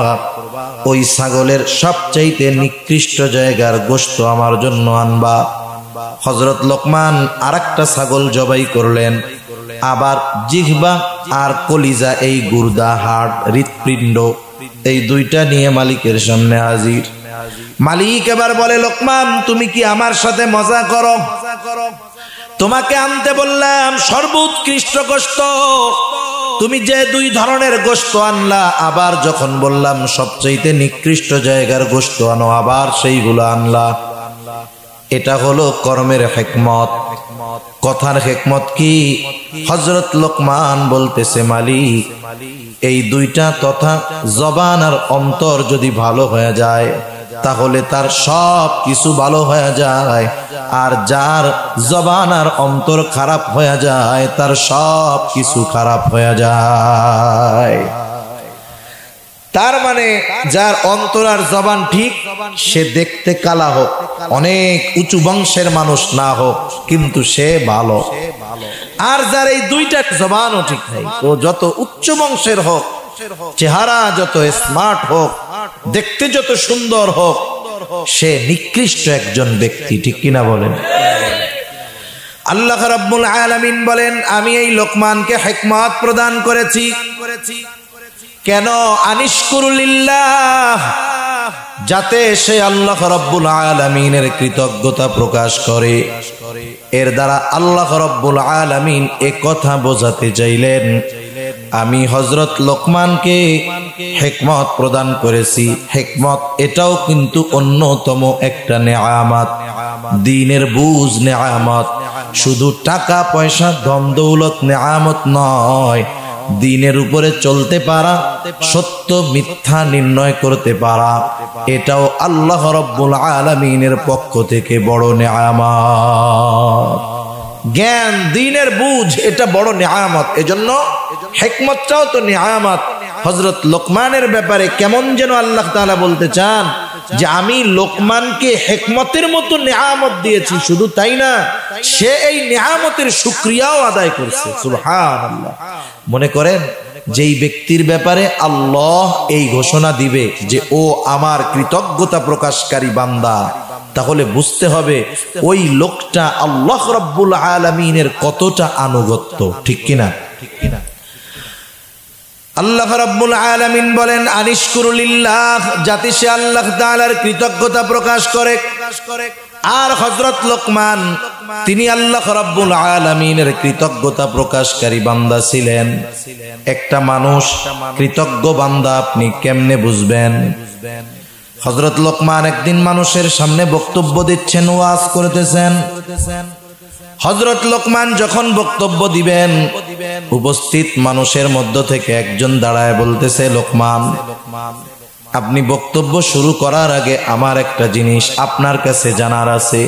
ওই ছাগলের সবচাইতে নিকৃষ্ট জায়গার গোশত আমার জন্য আনবা। হযরত লোকমান আর একটা ছাগল জবাই করলেন, আবার জিহ্বা আর কলিজা এই গুর্দা, হাড়, হৃৎপিণ্ড এই দুইটা নিয়ে মালিকের সামনে হাজির। মালিক এবার বলে, লোকমান তুমি কি আমার সাথে মজা করো? তোমাকে আনতে বললাম সর্বোৎকৃষ্ট গোশত, তুমি যে দুই ধরনের গোশত আনলা, আবার যখন বললাম সবচাইতে নিকৃষ্ট জায়গার গোশত আনো, আবার সেইগুলো আনলা। এটা হলো কর্মের হিকমত। কথার হিকমত কি? হযরত লোকমান বলতেছে, মালিক এই দুইটা তথা জবান আর অন্তর যদি ভালো হয়ে যায় তাহলে তার সব কিছু ভালো হয়ে যায়, আর যার জবান আর অন্তর খারাপ হয়ে যায় তার সব কিছু খারাপ হয়ে যায়। তার মানে যার অন্তর আর জবান ঠিক, সে দেখতে কালা হোক, অনেক উঁচু বংশের মানুষ না হোক, কিন্তু সে ভালো। আর যার এই দুইটা জবানও ঠিক নাই, ও যত উচ্চ বংশের হোক, চেহারা যত স্মার্ট হোক, দেখতে যত সুন্দর হোক, সে নিকৃষ্ট একজন ব্যক্তি। ঠিক কিনা বলেন? আল্লাহ রাব্বুল আলামিন বলেন, আমি এই লোকমানকে হিকমত প্রদান করেছি। কেন? আনিশকুরুলিল্লাহ, যাতে সে আল্লাহ রাব্বুল আলামিনের কৃতজ্ঞতা প্রকাশ করে। এর দ্বারা আল্লাহ রাব্বুল আলামিন এ কথা বোঝাতে চাইলেন, আমি হযরত লোকমানকে হিকমত প্রদান করেছি। হিকমত এটাও কিন্তু অন্যতম একটা নেয়ামত, দ্বীনের বুঝ নেয়ামত। শুধু টাকা পয়সা ধন দৌলত নেয়ামত নয়, দ্বীনের উপরে চলতে পারা, সত্য মিথ্যা নির্ণয় করতে পারা, এটাও আল্লাহ রাব্বুল আলামিনের পক্ষ থেকে বড় নেয়ামত। জ্ঞান, দ্বীনের বুঝ, এটা বড় নেয়ামত। এজন্য হিকমতটাও তো নেয়ামত। হযরত লোকমানের ব্যাপারে কেমন যেন আল্লাহ তাআলা বলতে চান যে আমি লোকমানকে হিকমতের মতো নেয়ামত দিয়েছি, শুধু তাই না, সে এই নেয়ামতের শুকরিয়াও আদায় করছে। সুবহানাল্লাহ। মনে করেন যেই ব্যক্তির ব্যাপারে আল্লাহ এই ঘোষণা দিবে যে ও আমার কৃতজ্ঞতা প্রকাশকারী বান্দা, তাহলে বুঝতে হবে ওই লোকটা আল্লাহ রাব্বুল আলামিনের কতটা আনুগত্য। ঠিক কিনা? আল্লাহ রাব্বুল আলামিন বলেন, আনিশকুরুলিল্লাহ, যাতে সে আল্লাহ তাআলার কৃতজ্ঞতা প্রকাশ করে। আর হযরত লোকমান তিনি আল্লাহ রাব্বুল আলামিনের কৃতজ্ঞতা প্রকাশকারী বান্দা ছিলেন। একটা মানুষ কৃতজ্ঞ বান্দা আপনি কেমনে বুঝবেন? হযরত লোকমান একদিন মানুষের সামনে বক্তব্য দিচ্ছেন, ওয়াজ করতেছেন। হযরত লোকমান যখন বক্তব্য দিবেন, উপস্থিত মানুষের মধ্য থেকে একজন দাঁড়ায় বলতেছে, লোকমান আপনি বক্তব্য শুরু করার আগে আমার একটা জিনিস আপনার কাছে জানার আছে।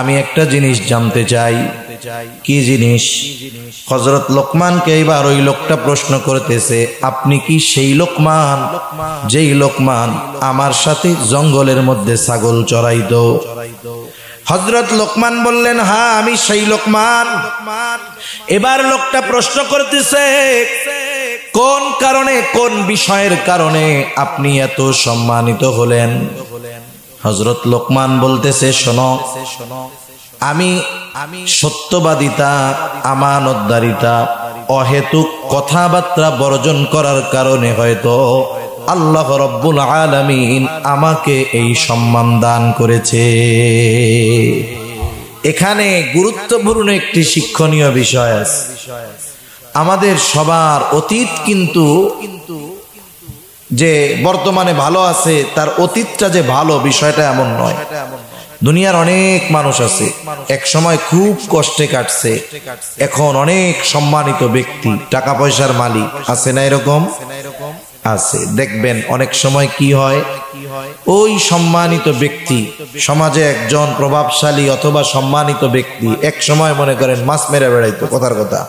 আমি একটা জিনিস জানতে চাই। কি জিনিস? হযরত লোকমানকে এবার ওই লোকটা প্রশ্ন করতেছে, আপনি কি সেই লোকমান যেই লোকমান আমার সাথে জঙ্গলের মধ্যে ছাগল চড়াইতো? হযরত লোকমান বললেন, হ্যাঁ আমি সেই লোকমান। এবার লোকটা প্রশ্ন করতেছে, কোন কারণে, কোন বিষয়ের কারণে আপনি এত সম্মানিত হলেন? হযরত লোকমান বলতেছে, শোনো, আমি সত্যবাদিতা, আমানতদারিতা, অহেতুক কথাবার্তা বর্জন করার কারণে হয়তো আল্লাহ রাব্বুল আলামিন আমাকে এই সম্মান দান করেছে। এখানে গুরুত্বপূর্ণ একটি শিক্ষণীয় বিষয় আছে। আমাদের সবার অতীত কিন্তু যে বর্তমানে ভালো আছে, তার অতীতটা যে ভালো বিষয়টা এমন নয়। দুনিয়ার অনেক মানুষ আছে, এক সময় খুব কষ্টে কাটছে, এখন অনেক সম্মানিত ব্যক্তি, টাকা পয়সার মালিক আছে না? এরকম আছে। দেখবেন অনেক সময় কি হয়, ওই সম্মানিত ব্যক্তি, সমাজে একজন প্রভাবশালী অথবা সম্মানিত ব্যক্তি এক সময় মনে করেন মাছ মেরে বেড়াইতো, কথার কথা।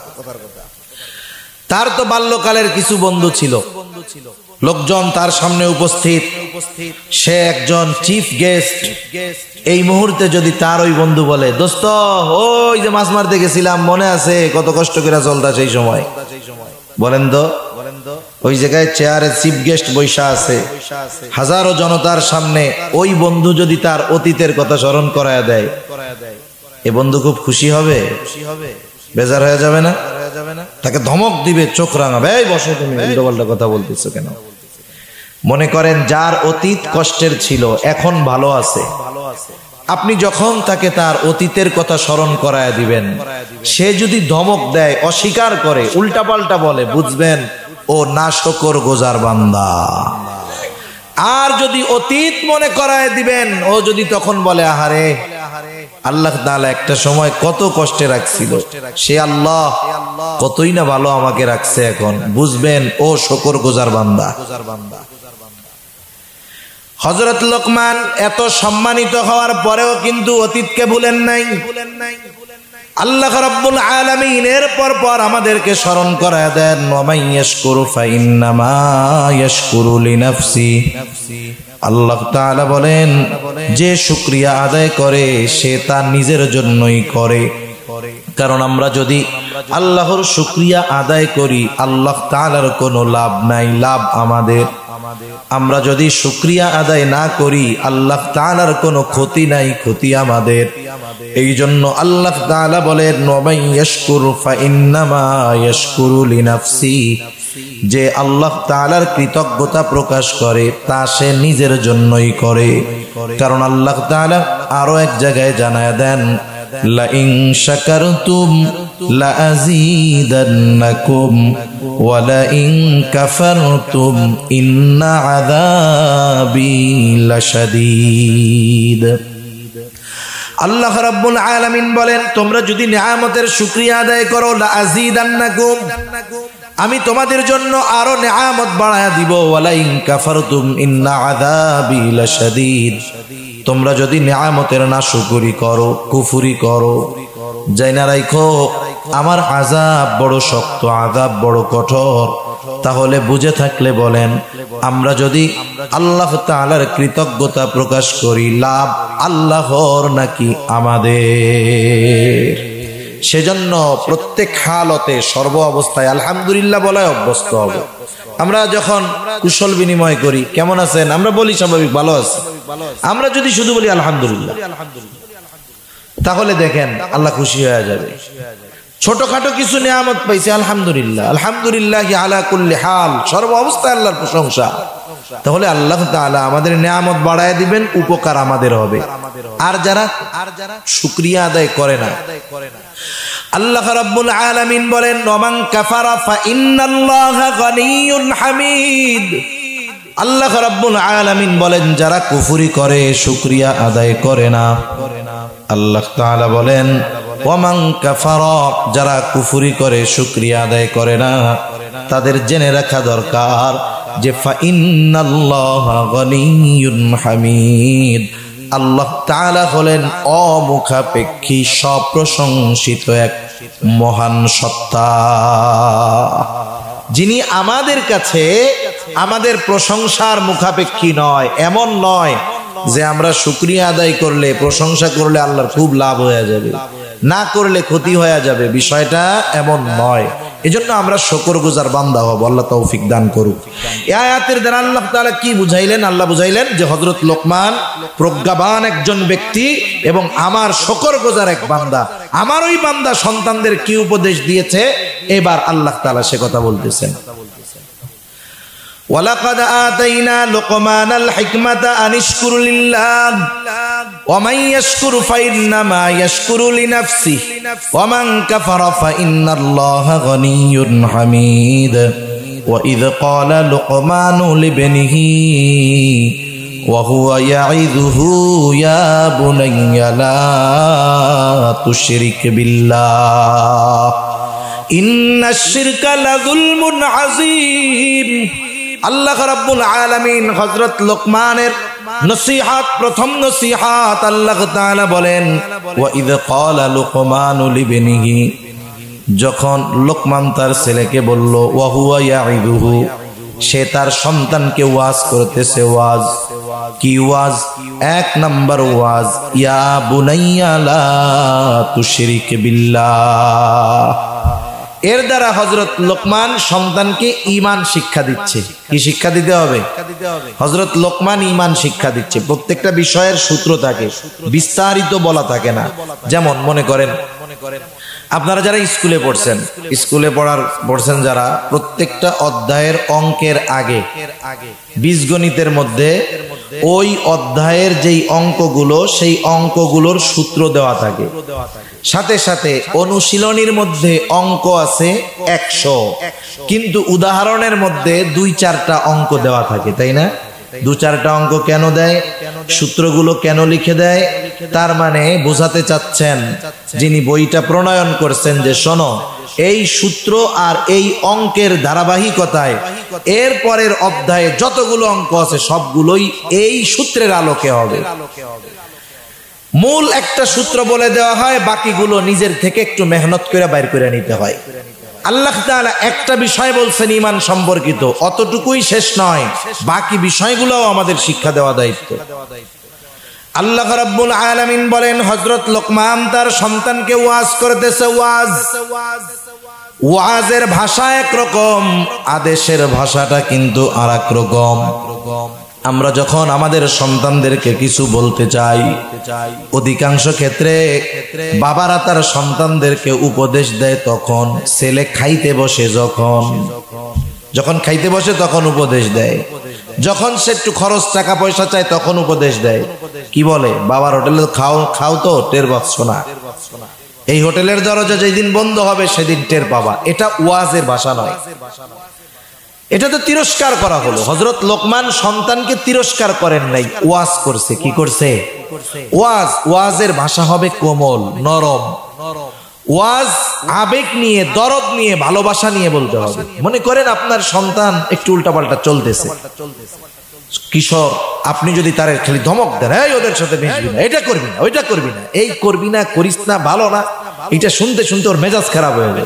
তার তো বাল্যকালের কিছু বন্ধু ছিল, লোকজন তার সামনে উপস্থিত, সে একজন চিফ গেস্ট। এই মুহূর্তে যদি তার ওই বন্ধু বলে, দোস্ত ওই যে মাছ মারতে গেছিলাম মনে আছে, কত কষ্ট করে চলতা সেই সময়, বলেন তো ওই জায়গায় চেয়ারে চিফ গেস্ট বৈশা আছে, হাজারো জনতার সামনে ওই বন্ধু যদি তার অতীতের কথা স্মরণ করায় দেয়, এ বন্ধু খুব খুশি হবে, বেজার হয়ে যাবে না? তাকে ধমক দিবে, চোখ রাঙাবে, এই বসো তুমি উল্টোপাল্টা কথা বলতেছো কেন? মনে করেন যার অতীত কষ্টের ছিল এখন ভালো আছে, আপনি যখন তাকে তার অতীতের কথা স্মরণ করায় দিবেন, সে যদি ধমক দেয়, অস্বীকার করে, উল্টাপাল্টা বলে, বুঝবেন ও নাশকর গোজার বান্দা। আর যদি অতীত মনে করায় দিবেন, ও যদি তখন বলে আহারে আল্লাহ তাআলা একটা সময় কত কষ্টে রাখছিল, সে আল্লাহ কতই না ভালো আমাকে রাখছে, এখন বুঝবেন ও শুকর গুজার বান্দা। হযরত লোকমান এত সম্মানিত হওয়ার পরেও কিন্তু অতীতকে ভুলেন নাই। আল্লাহ রাব্বুল আলামিন এর পর আমাদেরকে স্মরণ করায় দেন, ওয়া মান ইয়াশকুরু ফাইন্নামা ইয়াশকুরু লিনাফসি। আল্লাহ তাআলা বলেন, যে শুকরিয়া আদায় করে সে তার নিজের জন্যই করে। কারণ আমরা যদি আল্লাহর শুকরিয়া আদায় করি, আল্লাহ তাআলার কোনো লাভ নাই, লাভ আমাদের। আমরা যদি শুকরিয়া আদায় না করি, আল্লাহ তাআলার কোনো ক্ষতি নাই, ক্ষতি আমাদের। এই জন্য আল্লাহ তাআলা বলেন, ওয়া মান ইয়াশকুরু ফাইন্নামা ইয়াশকুরু লিনাফসি। যে আল্লাহ তাআলার কৃতজ্ঞতা প্রকাশ করে তা সে নিজের জন্যই করে। কারণ আল্লাহ তাআলা আরো এক জায়গায় জানায় দেন, লা ইন শাকারতুম লা আযীদান্নাকুম ওয়া লা ইন কাফারতুম ইন্না আযাবি লাশাদীদ। আল্লাহ রাব্বুল আলামিন বলেন, তোমরা যদি নিয়ামতের শুকরিয়া আদায় করো, লা আযীদান্নাকুম, আমি তোমাদের জন্য আরো নিয়ামত বাড়ায়া দিব, ওয়ালা ইন কাফারতুম ইন্না আযাবি লাশাদীদ। তোমরা যদি নিয়ামতের নাশকরি করো, কুফরি করো, জাইনা রাখো আমার আযাব বড় শক্ত, আযাব বড় কঠোর। তাহলে বুঝে থাকলে বলেন, আমরা যদি আল্লাহ তাআলার কৃতজ্ঞতা প্রকাশ করি, লাভ আল্লাহর নাকি আমাদের? সেজন্য প্রত্যেক হালতে, সর্ব অবস্থায় আলহামদুলিল্লাহ বলায় অভ্যস্ত হব। আমরা যখন কুশল বিনিময় করি, কেমন আছেন, আমরা বলি স্বাভাবিক ভালো আছি। আমরা যদি শুধু বলি আলহামদুলিল্লাহ, তাহলে দেখেন আল্লাহ খুশি হয়ে যাবে। ছোটখাটো কিছু নিয়ামত পাইছি, আলহামদুলিল্লাহ, আলহামদুলিল্লাহ আলা কুল্লি হাল, সর্ব অবস্থায় আল্লাহর প্রশংসা। তাহলে আল্লাহ তাআলা আমাদের নিয়ামত বাড়ায় দিবেন, উপকার আমাদের হবে। আর যারা শুকরিয়া আদায় করে না, আল্লাহ রাব্বুল আলামিন বলেন, ওয়া মান কাফারা ফা ইন্নাল্লাহা গানিয়্যুন হামিদ। আল্লাহ রাব্বুল আলামিন বলেন, যারা কুফরি করে, শুকরিয়া আদায় করে না, আল্লাহ তাআলা বলেন, ওয়া মান কাফারা, যারা কুফরি করে, শুকরিয়া আদায় করে না, তাদের জেনে রাখা দরকার যে ফা ইন্নাল্লাহা গানিয়্যুন হামিদ। আল্লাহ তাআলা হলেন অমুখাপেক্ষী, সপ্রশংসিত এক মহান সত্তা, যিনি আমাদের কাছে আমাদের প্রশংসার মুখাপেক্ষী নয়। এমন নয় যে আমরা শুকরিয়া আদায় করলে, প্রশংসা করলে আল্লাহর খুব লাভ হয়ে যাবে, না করলে ক্ষতি হয়ে যাবে, বিষয়টা এমন নয়। এজন্য আমরা শুকরগুজার বান্দা হব। আল্লাহ তৌফিক দান করুক। এই আয়াতের দ্বারা আল্লাহ তাআলা কি বুঝাইলেন? আল্লাহ বুঝাইলেন যে হযরত লোকমান প্রজ্ঞাবান একজন ব্যক্তি এবং আমার শুকরগুজার এক বান্দা। আমার ওই বান্দা সন্তানদের কি উপদেশ দিয়েছে, এবার আল্লাহ তাআলা সে কথা বলতেছেন। ওয়ালাকাদ আতাইনা লুকমানাল হিকমাতা আনিশকুর লিল্লাহ ওয়া মান ইয়াশকুরু ফাইন্নামা ইয়াশকুরু লিনাফসিহি ওয়া মান কাফারা ফাইন্নাল্লাহা গানিয়্যুন হামিদ। ওয়া ইয ক্বালা লুকমানু লিবনিহি ওয়া হুয়া ইয়াইযুহু ইয়া বুনাইয়া লা তুশরিক বিল্লাহ ইন্নাশ শিরকা লাযুলমুন আযীম। আল্লাহ রাব্বুল আলামিন হযরত লোকমানের নসিহত, প্রথম নসিহত আল্লাহ তাআলা বলেন, ওয়া ইয ক্বালা লুকমানু লিবনিহি, যখন লোকমান তার ছেলেকে বলল ওয়া হুয়া ইয়াইদুহু, সে তার সন্তানকে ওয়াজ করতেছে। ওয়াজ কি ওয়াজ? এক নাম্বার ওয়াজ, ইয়া বুনাইয়া লা তুশরিক বিল্লাহ। এর দ্বারা হযরত লোকমান সন্তানকে ঈমান শিক্ষা দিচ্ছে। কি শিক্ষা দিতে হবে? হযরত লোকমান ঈমান শিক্ষা দিচ্ছে। প্রত্যেকটা বিষয়ের সূত্র থাকে, বিস্তারিত বলা থাকে না। যেমন মনে করেন আপনারা যারা স্কুলে পড়ছেন যারা, প্রত্যেকটা অধ্যায়ের অঙ্কের আগে বীজগণিতের মধ্যে ওই অধ্যায়ের যেই অঙ্কগুলো, সেই অঙ্কগুলোর সূত্র দেওয়া থাকে। সাথে সাথে অনুশীলনীর মধ্যে অঙ্ক আছে 100, কিন্তু উদাহরণের মধ্যে 2-4টা অঙ্ক দেওয়া থাকে, তাই না? 2-4টা অঙ্ক কেন দেয়? সূত্রগুলো কেন লিখে দেয়? তার মানে বোঝাতে চাচ্ছেন যিনি বইটা প্রণয়ন করছেন যে শোনো, এই সূত্র আর এই অঙ্কের ধারাবাহিকতায় এর পরের অধ্যায়ে যতগুলো অঙ্ক আছে সবগুলোই এই সূত্রের আলোকে হবে। মূল একটা সূত্র বলে দেওয়া হয়, বাকিগুলো নিজের থেকে একটু মেহনত করে বাইর করে নিতে হয়। আল্লাহ তাআলা একটা বিষয় বলছেন ঈমান সম্পর্কিত, অতটুকুই শেষ নয়, বাকি বিষয়গুলোও আমাদের শিক্ষা দেওয়া দায়িত্ব। আল্লাহ রাব্বুল আলামিন বলেন হযরত লোকমান তার সন্তানকে ওয়াজ করতেছে। ওয়াজের ভাষা একরকম, আদেশের ভাষাটা কিন্তু আরেক রকম। আমরা যখন আমাদের সন্তানদেরকে কিছু বলতে চাই, অধিকাংশ ক্ষেত্রে বাবারা তার সন্তানদেরকে উপদেশ দেয় তখন ছেলে খাইতে বসে, যখন খাইতে বসে তখন উপদেশ দেয়, যখন সে একটু খরচ টাকা পয়সা চায় তখন উপদেশ দেয়। কি বলে? বাবার হোটেলে খাও তো টের পাচ্ছ না, এই হোটেলের দরজা যেদিন বন্ধ হবে সেদিন টের পাবা। এটা ওয়াজের ভাষা নয়, এটা তো তিরস্কার করা হলো। হযরত লোকমান সন্তানকে তিরস্কার করেন নাই, ওয়াজ করছে। কি করছে? ওয়াজের ভাষা হবে কোমল, নরম। ওয়াজ আবেগ নিয়ে, দরদ নিয়ে, ভালোবাসা নিয়ে বলতে হবে। মনে করেন আপনার সন্তান একটু উল্টাপাল্টা চলতেছে, কিশোর, আপনি যদি তার খালি ধমক দেন, এই ওদের সাথে মিশবি না, এটা করবি না, ওইটা করবি না, এই করবি না, করিস না, ভালো না, এটা শুনতে শুনতে ওর মেজাজ খারাপ হয়ে যাবে।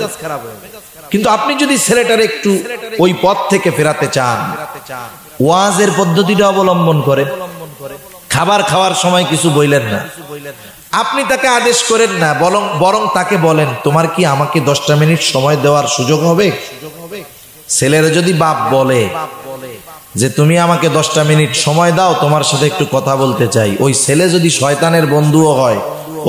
কিন্তু আপনি যদি ছেলেটার একটু ওই পথ থেকে ফেরাতে চান, ওয়াজের পদ্ধতিটা অবলম্বন করে। খাবার খাওয়ার সময় কিছু বললেন না, আপনি তাকে আদেশ করেন না, বরং তাকে বলেন তোমার কি আমাকে 10টা মিনিট সময় দেওয়ার সুযোগ হবে? ছেলেরা যদি বাপ বলে যে তুমি আমাকে 10টা মিনিট সময় দাও, তোমার সাথে একটু কথা বলতে চাই, ওই ছেলে যদি শয়তানের বন্ধুও হয়,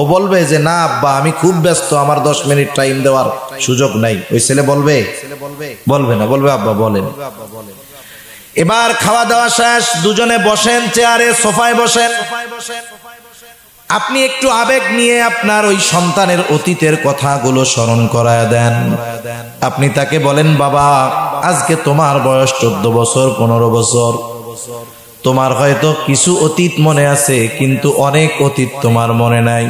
ও বলবে যে না আব্বা আমি খুব ব্যস্ত, আমার 10 মিনিট টাইম দেওয়ার সুযোগ নাই। ওই ছেলে বলবে না, বলবে আব্বা বলেন। এবার খাওয়া দাওয়া শেষ, দুজনে বসেন চেয়ারে, সোফায় বসেন। আপনি একটু আবেগ নিয়ে আপনার ওই সন্তানের অতীতের কথাগুলো স্মরণ করায় দেন। আপনি তাকে বলেন বাবা আজকে তোমার বয়স 14 বছর 15 বছর, তোমার হয়তো কিছু অতীত মনে আছে কিন্তু অনেক অতীত তোমার মনে নাই।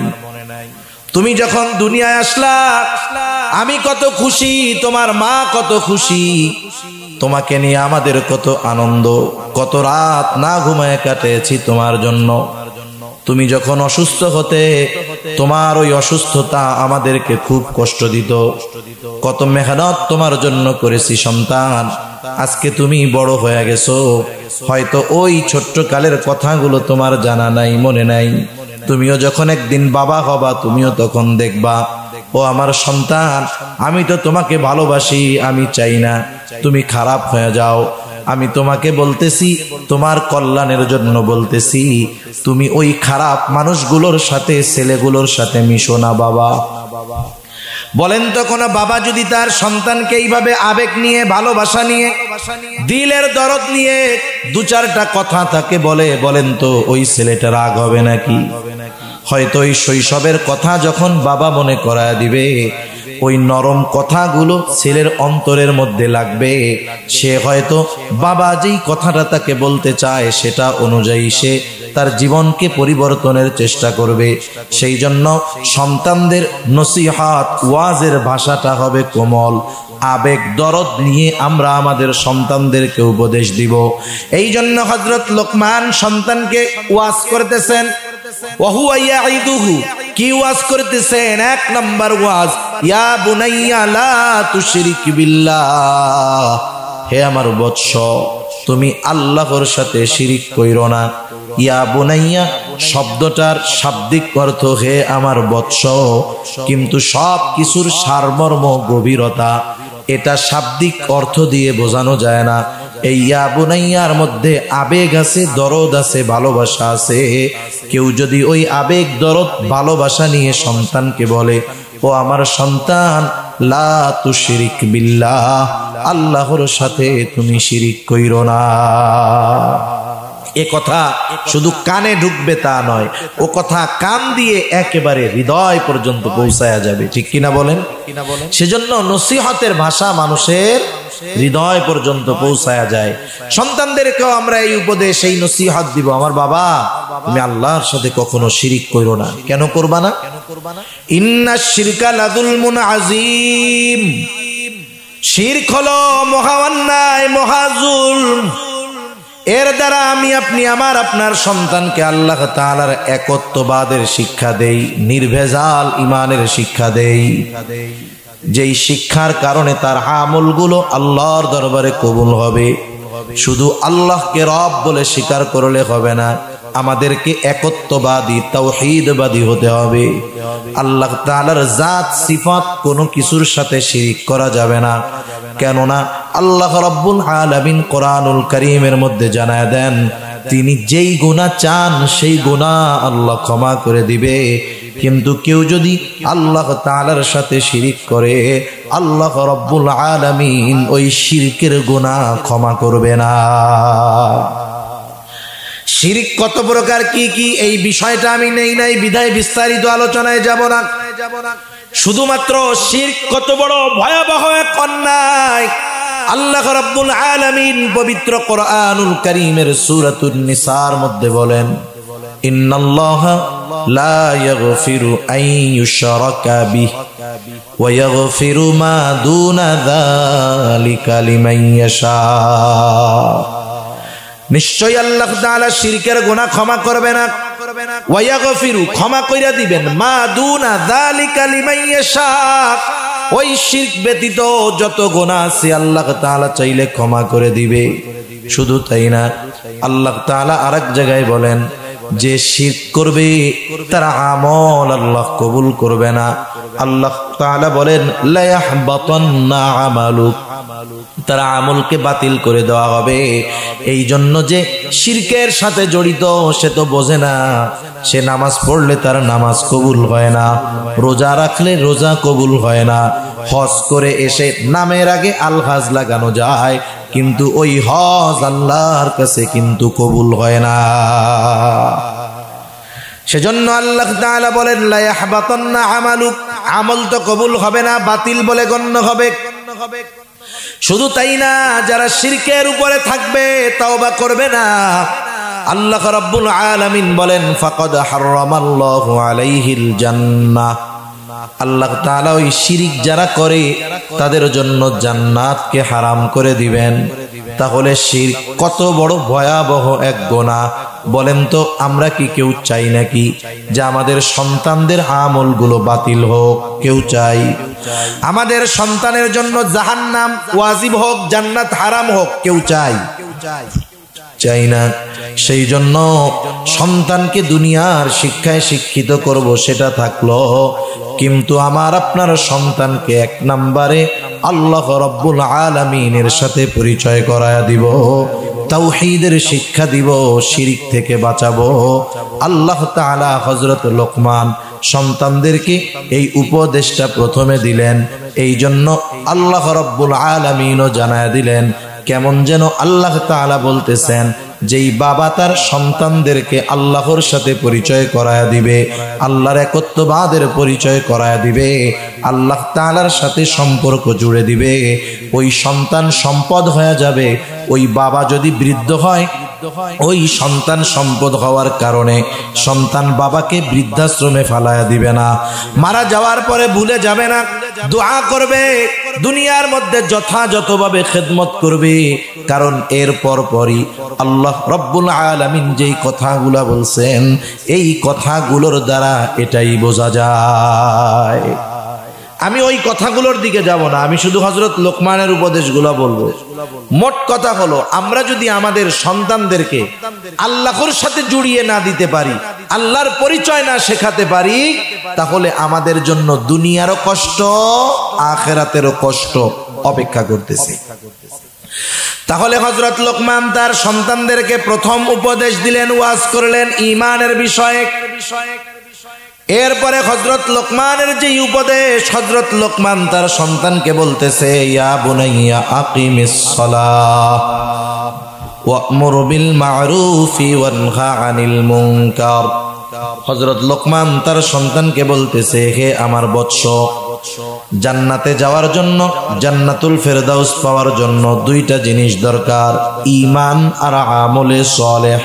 তুমি যখন দুনিয়ায় আসলা আমি কত খুশি, তোমার মা কত খুশি, তোমাকে নিয়ে আমাদের কত আনন্দ, কত রাত না ঘুমায় কাটিয়েছি তোমার জন্য। তুমি যখন অসুস্থ হতে তোমার ওই অসুস্থতা আমাদেরকে খুব কষ্ট দিত, কত মেহনত তোমার জন্য করেছি সন্তান। আজকে তুমি বড় হয়ে গেছো, হয়তো ওই ছোট্ট কালের কথাগুলো তোমার জানা নাই, মনে নাই। তুমিও যখন একদিন বাবা হবা তুমিও তখন দেখবা ও আমার সন্তান আমি তো তোমাকে ভালোবাসি, আমি চাই না তুমি খারাপ হয়ে যাও। আমি তোমাকে বলতেছি তোমার কল্যাণের জন্য বলতেছি, তুমি ওই খারাপ মানুষগুলোর সাথে ছেলেগুলোর সাথে মিশো না বাবা। বলেন তো কোন বাবা যদি তার সন্তানকে এইভাবে আবেগ নিয়ে, ভালোবাসা নিয়ে, দিলের দরদ নিয়ে 2-4টা কথা তাকে বলেন তো ওই ছেলেটা রাগ হবে নাকি? হয়তো ওই শৈশবের কথা যখন বাবা মনে করায় দিবে, ওই নরম কথাগুলো ছেলের অন্তরের মধ্যে লাগবে। সে হয়তো বাবা যেই কথাটা তাকে বলতে চায় সেটা অনুযায়ী সে তার জীবনকে পরিবর্তনের চেষ্টা করবে। সেই জন্য সন্তানদের নসিহত, ওয়াজের ভাষাটা হবে কোমল, আবেগ দরদ নিয়ে আমরা আমাদের সন্তানদেরকে উপদেশ দিব। এই জন্য হযরত লোকমান সন্তানকে ওয়াজ করতেছেন। কি ওয়াজ করতেছেন? 1 নম্বর ওয়াজ, ইয়া বুনাইয়া লা তুশরিক বিল্লাহ, হে আমার বৎস তুমি আল্লাহর সাথে শিরিক কইরো না। ইয়া বুনাইয়া শব্দটার শাব্দিক অর্থ হে আমার বৎস, কিন্তু সব কিছুর সারমর্ম গভীরতা এটা শাব্দিক অর্থ দিয়ে বোঝানো যায় না। এই ইয়া বুনাইয়ার মধ্যে আবেগ আছে, দরদ আছে, ভালোবাসা আছে। কেউ যদি ওই আবেগ দরদ ভালোবাসা নিয়ে সন্তানকে বলে, ও আমার সন্তান লা তুশরিক বিল্লাহ, আল্লাহর সাথে তুমি শিরিক কইরো না, এ কথা শুধু কানে ঢুকবে তা নয়, ও কথা কান দিয়ে একেবারে হৃদয় পর্যন্ত পৌঁছায়া যাবে। ঠিক কিনা বলেন? সেজন্য নসিহতের ভাষা মানুষের হৃদয় পর্যন্ত পৌঁছায়া যায়। সন্তানদেরকেও আমরা এই উপদেশ, এই নসিহত দিব, আমার বাবা তুমি আল্লাহর সাথে কখনো শিরিক কইরো না। কেন করবা না? ইন্নাশ শিরকা লাযুলমুন আযীম, শিরক হলো মহা অন্যায়, মহা জুলম। এর দ্বারা আমি আপনি আমার আপনার সন্তানকে আল্লাহ তাআলার একত্ববাদের শিক্ষা দেই, নির্ভেজাল ঈমানের শিক্ষা দেই, যেই শিক্ষার কারণে তার আমলগুলো আল্লাহর দরবারে কবুল হবে। শুধু আল্লাহকে রব বলে স্বীকার করলে হবে না, আমাদেরকে একত্ববাদী তাওহীদবাদী হতে হবে। আল্লাহ তাআলার জাত সিফাত কোনো কিছুর সাথে শিরিক করা যাবে না। কেননা আল্লাহ রাব্বুল আলামিন কোরআনুল কারীমের মধ্যে জানায় দেন, তিনি যেই গুনাহ চান সেই গুনাহ আল্লাহ ক্ষমা করে দিবে। কিন্তু কেউ যদি আল্লাহ তাআলার সাথে শিরিক করে, আল্লাহ রাব্বুল আলামিন ওই শিরকের গুনাহ ক্ষমা করবে না। শিরিক কত প্রকার, কি কি, এই বিষয়টা আমি নেই নাই বিধায় বিস্তারিত আলোচনায় যাব না। শুধুমাত্র শিরক কত বড় ভয়াবহ এক অন্যায়, আল্লাহ রাব্বুল আলামিন পবিত্র কোরআনুল কারীমের সূরাতুন নিসার মধ্যে বলেন, ইন্নাল্লাহা লা ইয়াগফিরু আন ইউশরাকা বিহি ওয়া ইয়াগফিরু মা দুনা যালিকা লিমান ইয়াশা। নিশ্চয় আল্লাহ তাআলা শিরকের গুনাহ ক্ষমা করবে না, ওয়া ইয়াগফিরু ক্ষমা কইরা দিবেন, মা দুনা যালিকা লিমান ইয়াশা, ওই শিরক ব্যতীত যত গুনাহ আছে আল্লাহ তাআলা চাইলে ক্ষমা করে দিবে। শুধু তাই না, আল্লাহ তাআলা আরেক জায়গায় বলেন, যে শিরক করবে তার আমল আল্লাহ কবুল করবে না। আল্লাহ তাআলা বলেন, লা ইয়াহবাতান্না আমালুক, তার আমলকে বাতিল করে দেওয়া হবে। এই জন্য যে শিরকের সাথে জড়িত সে তো বোঝে না, সে নামাজ পড়লে তার নামাজ কবুল হয় না, রোজা রাখলে রোজা কবুল হয় না, হজ করে এসে নামের আগে আল হজ লাগানো যায়, কিন্তু ওই হজ আল্লাহর কাছে কিন্তু কবুল হয় না। সেজন্য আল্লাহ তাআলা বলেন, লা ইয়াহবাতান্না আমালুক, আমল তো কবুল হবে না, বাতিল বলে গণ্য হবে। শুধু তাই না, যারা শিরকের উপরে থাকবে, তাওবা করবে না, আল্লাহ রাব্বুল আলামিন বলেন, ফাকাদ হারামাল্লাহু আলাইহিল জান্নাহ, আল্লাহ তাআলা ওই শিরক যারা করে তাদের জন্য জান্নাতকে হারাম করে দিবেন। তাহলে শিরক কত বড় ভয়াবহ এক গুনাহ বলেন তো। আমরা কি কেউ চাই নাকি যে আমাদের সন্তানদের আমলগুলো বাতিল হোক? কেউ চাই? আমাদের সন্তানের জন্য জাহান্নাম ওয়াজিব হোক, জান্নাত হারাম হোক? কেউ চাই? চাই না। সেই জন্য সন্তানকে দুনিয়ার শিক্ষায় শিক্ষিত করব সেটা থাকলো, কিন্তু আমার আপনার সন্তানকে এক নম্বরে আল্লাহ রাব্বুল আলামিনের সাথে পরিচয় করায়া দিব, তাওহীদের শিক্ষা দিব, শিরক থেকে বাঁচাবো। আল্লাহ তাআলা হযরত লোকমান সন্তানদেরকে এই উপদেশটা প্রথমে দিলেন। এই জন্য আল্লাহ রাব্বুল আলামিনও জানায়া দিলেন, কেমন যেন আল্লাহ তাআলা বলতেছেন, যেই বাবা তার সন্তানদেরকে আল্লাহর সাথে পরিচয় করায়া দিবে, আল্লাহর একত্ববাদের পরিচয় করায়া দিবে, আল্লাহ তাআলার সাথে সম্পর্ক জুড়ে দিবে, ওই সন্তান সম্পদ হয়ে যাবে। ওই বাবা যদি বৃদ্ধ হয়, ওই সন্তান সম্পদ হওয়ার কারণে সন্তান বাবাকে বৃদ্ধাশ্রমে ফালায়া দিবে না, মারা যাওয়ার পরে ভুলে যাবে না, দোয়া করবে, দুনিয়ার মধ্যে যথাযথভাবে খেদমত করবে। কারণ এর পরপরই আল্লাহ রব্বুল আলামিন যেই কথাগুলা বলছেন, এই কথাগুলোর দ্বারা এটাই বোঝা যায়। আমি ওই কথাগুলোর দিকে যাব না, আমি শুধু হযরত লোকমানের উপদেশগুলো বলবো। মোট কথা হলো, আমরা যদি আমাদের সন্তানদেরকে আল্লাহর সাথে জড়িয়ে না দিতে পারি, আল্লাহর পরিচয় না শেখাতে পারি, তাহলে আমাদের জন্য দুনিয়ারও কষ্ট, আখিরাতেরও কষ্ট অপেক্ষা করতেছে। তাহলে হযরত লোকমান তার সন্তানদেরকে প্রথম উপদেশ দিলেন, ওয়াজ করলেন ঈমানের বিষয়ে। এরপরে হযরত লোকমানের যে উপদেশ, হযরত লোকমান তার সন্তানকে বলতেছে, ইয়া বুনাইয়া আকিমিস সালাহ ওয়া'মুর বিল মা'রুফি ওয়ানহা আনিল মুনকার। হযরত লোকমান তার সন্তানকে বলতেছে, হে আমার বৎস, জান্নাতে যাওয়ার জন্য, জান্নাতুল ফেরদাউস পাওয়ার জন্য দুইটা জিনিস দরকার, ঈমান আর আমলে সালেহ।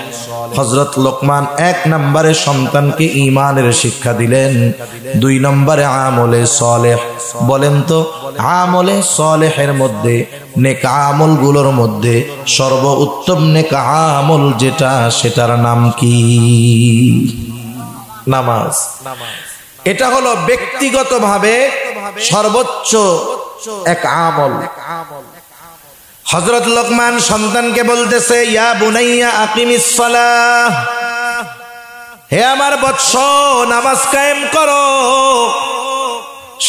হযরত লোকমান এক নম্বরে সন্তানকে ঈমানের শিক্ষা দিলেন, দুই নম্বরে আমলে সালেহ। বলেন তো, আমলে সালেহের মধ্যে, নেক আমল গুলোর মধ্যে সর্বোত্তম নেক আমল যেটা, সেটার নাম কি? নামাজ। এটা হলো ব্যক্তিগতভাবে সর্বোচ্চ এক আমল। হযরত লোকমান সন্তানকে বলতেছে, ইয়া বুনাইয়া আকিমিস সালাহ, হে আমার বৎস, নামাজ কায়েম করো,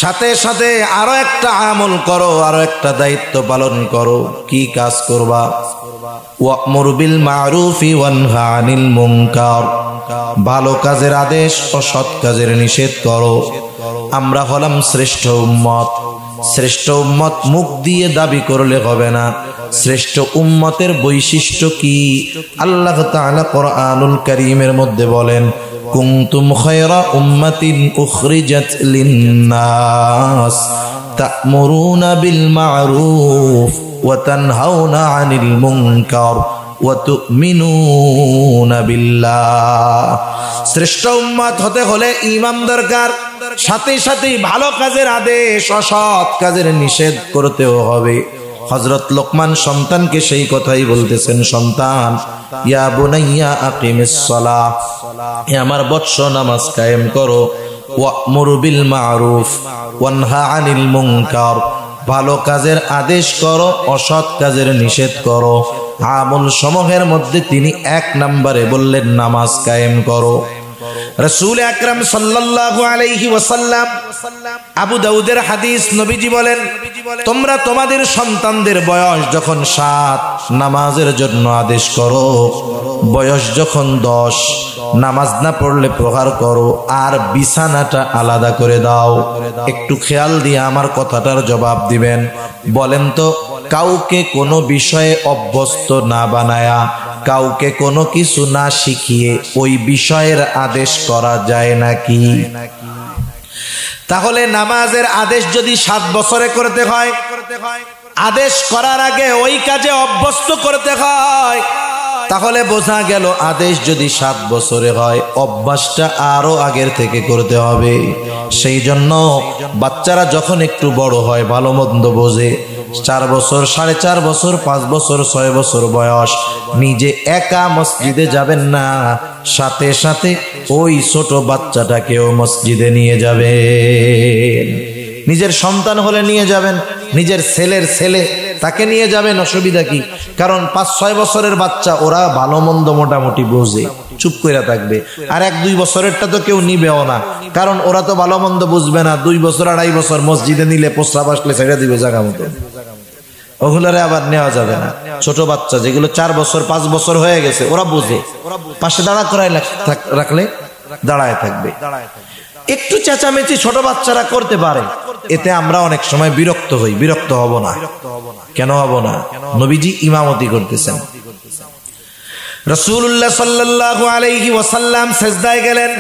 সাথে সাথে আরো একটা আমল করো, আরো একটা দায়িত্ব পালন করো। কি কাজ করবা? ওয়া'মুর বিল মা'রুফি ওয়ানহা আনিল মুনকার, ভালো কাজের আদেশ ও সৎ কাজের নিষেধ করো। আমরা হলাম শ্রেষ্ঠ উম্মত। শ্রেষ্ঠ উম্মত মুখ দিয়ে দাবি করলে হবে না। শ্রেষ্ঠ উম্মতের বৈশিষ্ট্য কি? আল্লাহ তাআলা কোরআনুল কারীমের মধ্যে বলেন, কুনতুম খায়রা উম্মাতিন উখরিজাত লিন-নাস তা'মুরুনা বিল মা'রুফ ওয়া তানহাউনা আনিল মুনকার ওয়া তু'মিনুনা বিল্লাহ। শ্রেষ্ঠ উম্মত হতে হলে ঈমান দরকার, সাথে সাথে ভালো কাজের আদেশ, অসৎ কাজের নিষেধ করতেও হবে। হযরত লোকমান সন্তানকে সেই কথাই বলতেছেন, সন্তান, ইয়া বুনাইয়া আকিমিস সালাহ, হে আমার বৎস, নামাজ কায়েম করো। ওয়া'মুর বিল মা'রুফ ওয়ানহা আনিল মুনকার, ভালো কাজের আদেশ করো, অসৎ কাজের নিষেধ করো। আমল সমূহের মধ্যে তিনি এক নম্বরে বললেন, নামাজ কায়েম করো। রাসূল আকরাম সাল্লাল্লাহু আলাইহি ওয়াসাল্লাম, আবু দাউদের হাদিস, নবীজি বলেন, তোমরা তোমাদের সন্তানদের বয়স যখন 7 নামাজের জন্য আদেশ করো, বয়স যখন 10 নামাজ না পড়লে প্রহার করো, আর বিছানাটা আলাদা করে দাও। একটু খেয়াল দিয়ে আমার কথাটার জবাব দিবেন। বলেন তো, কাউকে কোনো বিষয়ে অভ্যস্ত না বানায়া, কাউকে কোনো কিছু না শিখিয়ে ওই বিষয়ের আদেশ করা যায় নাকি? তাহলে নামাজের আদেশ যদি 7 বছরে করতে হয়, আদেশ করার আগে ওই কাজে অভ্যস্ত করতে হয়, তাহলে বোঝা গেল আদেশ যদি 7 বছরে হয়, অভ্যাসটা আরো আগের থেকে করতে হবে। সেই জন্য বাচ্চারা যখন একটু বড় হয়, ভালো মন্দ বোঝে, 4 বছর, 4.5 বছর, 5 বছর, 6 বছর বয়স, নিজে একা মসজিদে যাবেন না, সাথে সাথে ওই ছোট বাচ্চাটাকেও মসজিদে নিয়ে যাবেন। নিজের সন্তান হলে নিয়ে যাবেন, নিজের ছেলের ছেলে তাকে নিয়ে যাবেন, অসুবিধা কি? কারণ 5-6 বছরের বাচ্চা, ওরা ভালো মন্দ মোটামুটি বোঝে, চুপ করে থাকবে। আর 1-2 বছরেরটা তো কেউ নিবেও না, কারণ ওরা তো ভালো মন্দ বুঝবে না। 2 বছর 2.5 বছর মসজিদে নিলে প্রস্রাব আসলে ছেড়ে দিবে জায়গা মতো, ওগুলারে আবার নেওয়া যাবে না। ছোট বাচ্চা যেগুলো 4 বছর 5 বছর হয়ে গেছে, ওরা বুঝে, পাশে দাঁড়া করায় রাখলে দাঁড়ায় থাকবে। একটু চেঁচামেচি ছোট বাচ্চারা করতে পারে, এতে আমরা অনেক সময় বিরক্ত হই। বিরক্ত হব না, কেন হব না? নবীজি ইমামতি করতেছেন, রাসূলুল্লাহ সাল্লাল্লাহু আলাইহি ওয়াসাল্লাম সিজদায় গেলেন।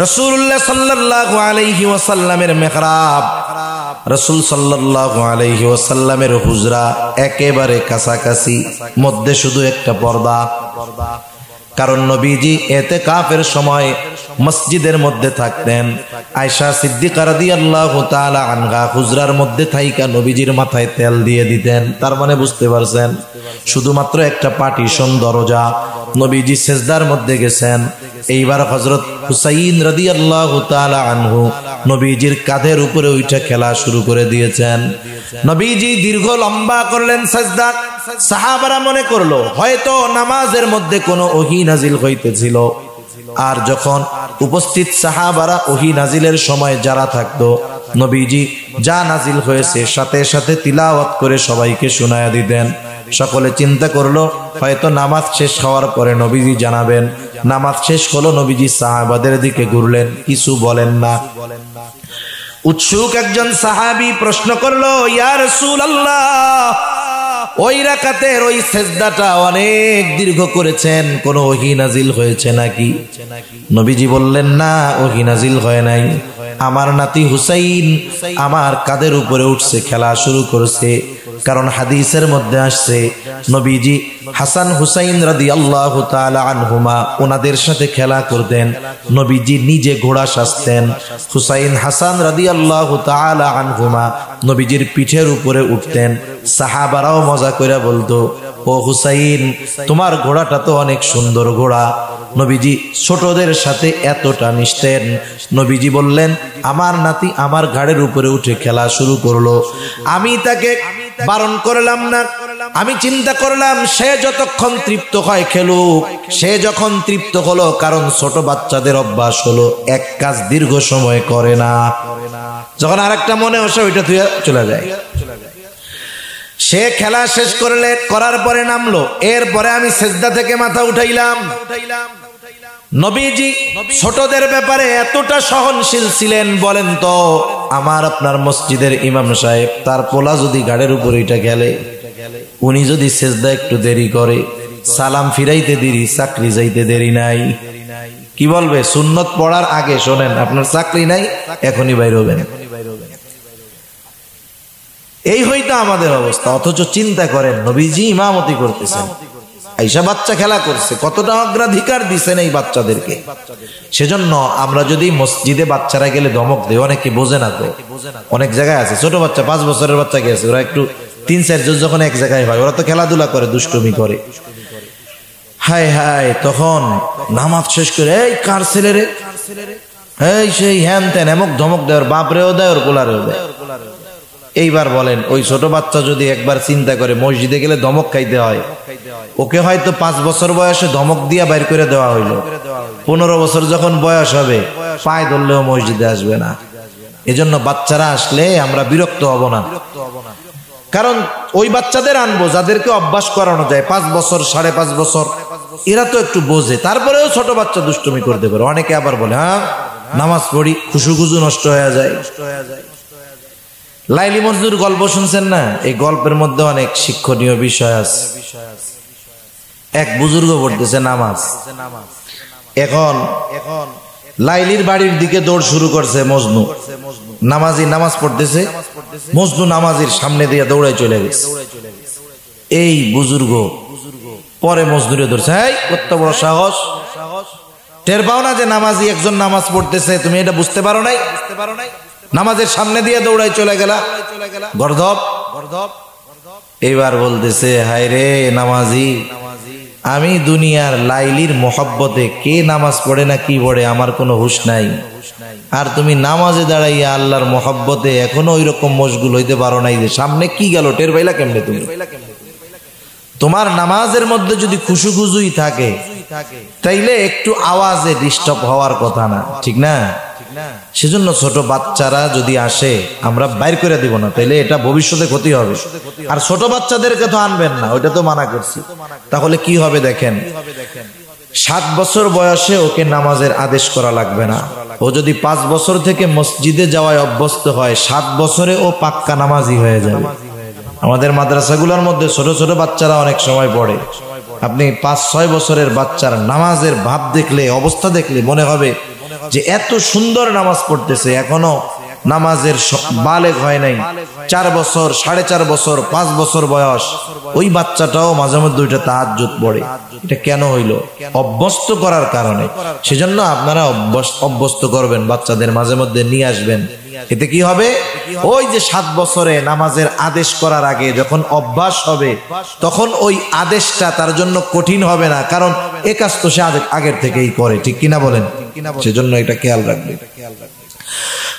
রাসূলুল্লাহ সাল্লাল্লাহু আলাইহি ওয়াসাল্লামের মিহরাব, রাসূল সাল্লাল্লাহু আলাইহি ওয়াসাল্লামের হুজরা একেবারে কাছাকাছি, মধ্যে শুধু একটা পর্দা। কারণ নবীজি ইতিকাফের সময় মসজিদের মধ্যে থাকতেন। আয়েশা সিদ্দিকা রাদিয়াল্লাহু তাআলা আনহা হুজরার মধ্যে থাইকা নবীজির মাথায় তেল দিয়ে দিতেন। তার মানে বুঝতে পারছেন, শুধুমাত্র একটা পার্টিশন দরজা। নবীজি সিজদার মধ্যে গেছেন, এইবার হযরত হুসাইন রাদিয়াল্লাহু তাআলা আনহু নবীজির কাঁধের উপরে উঠে খেলা শুরু করে দিয়েছেন। নবীজি দীর্ঘ লম্বা করলেন সাজদা। সাহাবারা মনে করলো হয়তো নামাজের মধ্যে কোনো ওহী নাজিল হইতেছিল। আর যখন উপস্থিত সাহাবারা ওহী নাজিলের সময় যারা থাকতো, নবীজি যা নাজিল হয়েছে সাথে সাথে তিলাওয়াত করে সবাইকে শোনায়া দিতেন। সকলে চিন্তা করলো হয়তো নামাজ শেষ হওয়ার পরে নবীজি জানাবেন। নামাজ শেষ হলো, নবীজি সাহাবাদের দিকে ঘুরলেন, কিছু বলেন না। উৎসুক একজন সাহাবী প্রশ্ন করলো, ইয়া রাসূলুল্লাহ, ওই রাকাতের ওই সিজদাটা অনেক দীর্ঘ করেছেন, কোনো ওহী নাজিল হয়েছে নাকি? নবীজি বললেন, না, ওহী নাজিল হয় নাই। আমার নাতি হুসাইন আমার কাঁধের উপরে উঠছে, খেলা শুরু করেছে। কারণ হাদিসের মধ্যে আসছে নবীজি হাসান হুসাইন রাদিয়াল্লাহু তাআলা আনহুমা ওনাদের সাথে খেলা করতেন। নবীজি নিজে ঘোড়া সাজতেন। হুসাইন হাসান রাদিয়াল্লাহু তাআলা আনহুমা নবীজির পিঠের উপরে উঠতেন। সাহাবারাও মজা করে বলতো, ও হুসাইন, তোমার ঘোড়াটা তো অনেক সুন্দর ঘোড়া। নবীজি ছোটদের সাথে এতটা মিশতেন। নবীজি বললেন, আমার নাতি আমার ঘাড়ের উপরে উঠে খেলা শুরু করলো। আমি তাকে বারণ করলাম না। আমি চিন্তা করলাম সে যতক্ষণ তৃপ্ত হয় খেলুক। সে যখন তৃপ্ত হলো, কারণ ছোট বাচ্চাদের অভ্যাস হলো এক কাজ দীর্ঘ সময় করে না, যখন আরেকটা মনে হচ্ছে ওইটা তুই চলে যায়। সে খেলা শেষ করার পরে নামলো। এরপরে আমি সিজদা থেকে মাথা উঠাইলাম। নবীজি ছোটদের ব্যাপারে এতটা সহনশীল ছিলেন। বলেন তো, আমার আপনার মসজিদের ইমাম সাহেব, তার পোলা যদি ঘাড়ের উপর এটা গেলে, উনি যদি সিজদা একটু দেরি করে, সালাম ফিরাইতে দেরি, চাকরি যাইতে দেরি নাই, কি বলবে? সুন্নত পড়ার আগে শোনেন, আপনার চাকরি নাই, এখনই বাইর হবেন। এই হইতো আমাদের অবস্থা। অথচ চিন্তা করেন, নবীজি ইমামতি করতেছেন, আইসা বাচ্চা খেলা করছে, কতটা অগ্রাধিকার দিচ্ছেন এই বাচ্চাদেরকে। সেজন্য আমরা যদি মসজিদে বাচ্চারা গেলে ধমক দেয়, অনেকে বোঝে না। তো অনেক জায়গায় আছে ছোট বাচ্চা, 5 বছরের বাচ্চা গেছে, ওরা একটু 3-4 জন যখন এক জায়গায় হয়, ওরা তো খেলাধুলা করে, দুষ্টুমি করে। হায় হায়, তখন নামাজ শেষ করে, এই কার ছেলে রে, এই সেই হ্যান ত্যান এমক ধমক দেয়, ওর বাপরেও দেয়, ওর কোলারেও দেয়। এইবার বলেন, ওই ছোট বাচ্চা যদি একবার চিন্তা করে মসজিদে গেলে ধমক খাইতে হয়, ওকে হয়তো 5 বছর বয়সে ধমক দিয়া বাইর করে দেওয়া হইলো, 15 বছর যখন বয়স হবে পায়ে ধরলেও মসজিদে আসবে না। এজন্য বাচ্চারা আসলে আমরা বিরক্ত হব না। কারণ ওই বাচ্চাদের আনবো যাদেরকে অভ্যাস করানো যায়, 5 বছর 5.5 বছর, এরা তো একটু বোঝে। তারপরেও ছোট বাচ্চা দুষ্টুমি করতে পারে। অনেকে আবার বলে, হ্যাঁ নামাজ পড়ি, খুশুখুজু নষ্ট হয়ে যায়। লাইলি মজনুর গল্প শুনছেন না? এই গল্পের মধ্যে অনেক শিক্ষণীয় বিষয় আছে। এক বুজুর্গ পড়তেছে নামাজ। এখন লাইলির বাড়ির দিকে দৌড় শুরু করছে মজনু। নামাজি নামাজ পড়তেছে, মজনু নামাজির সামনে দিয়ে দৌড়ায় চলে গেছে। এই বুজুর্গ পরে মজনুরে ধরছে, এই কত বড় সাহস, টের পাও না যে নামাজি একজন নামাজ পড়তেছে, তুমি এটা বুঝতে পারো নাই? নামাজের সামনে দিয়ে দৌড়াই চলে গেলা, গর্ধব। এইবার বলতেছে, হায় রে নামাজি, আমি দুনিয়ার লাইলির মোহব্বতে কে নামাজ পড়ে না কি পড়ে আমার কোনো হুঁশ নাই, আর তুমি নামাজে দাঁড়াইয়া আল্লাহর মোহব্বতে এখনো ওই রকম মশগুল হইতে পারো নাই, যে সামনে কি গেল টের পাইলা কেমনে? তুমি তোমার নামাজের মধ্যে যদি খুশুখুজুই থাকে, তাইলে একটু আওয়াজে ডিস্টার্ব হওয়ার কথা না, ঠিক না? সেজন্য ছোট বাচ্চারা যদি আসে আমরা বাইর করে দিব না, তাইলে এটা ভবিষ্যতে ক্ষতি হবে। আর ছোট বাচ্চাদেরকে তো আনবেন না, ওইটা তো মানা করছি। তাহলে কি হবে দেখেন, 7 বছর বয়সে ওকে নামাজের আদেশ করা লাগবে না। ও যদি 5 বছর থেকে মসজিদে যাওয়ায় অভ্যস্ত হয়, 7 বছরে ও পাক্কা নামাজি হয়ে যাবে। আমাদের মাদ্রাসাগুলোর মধ্যে ছোট ছোট বাচ্চারা অনেক সময় পড়ে। আপনি 5-6 বছরের বাচ্চার নামাজের ভাব দেখলে, অবস্থা দেখলে মনে হবে যে এত সুন্দর নামাজ পড়তেছে, এখনো নামাজের বালেগ হয় নাই। 4 বছর, 4.5 বছর, 5 বছর বয়স, ওই বাচ্চাটাও মাঝে মধ্যে ওইটা তাহাজ্জুদ পড়ে। এটা কেন হইল? অভ্যস্ত করার কারণে। সেজন্য আপনারা অভ্যস্ত করবেন, বাচ্চাদের মাঝে মধ্যে নিয়ে আসবেন, এতে কি হবে? ওই যে 7 বছরে নামাজের আদেশ করার আগে যখন অভ্যাস হবে, তখন ওই আদেশটা তার জন্য কঠিন হবে না, কারণ এ কাজ তো সে আগের থেকেই করে, ঠিক কিনা বলেন? সেজন্য এটা খেয়াল রাখবে।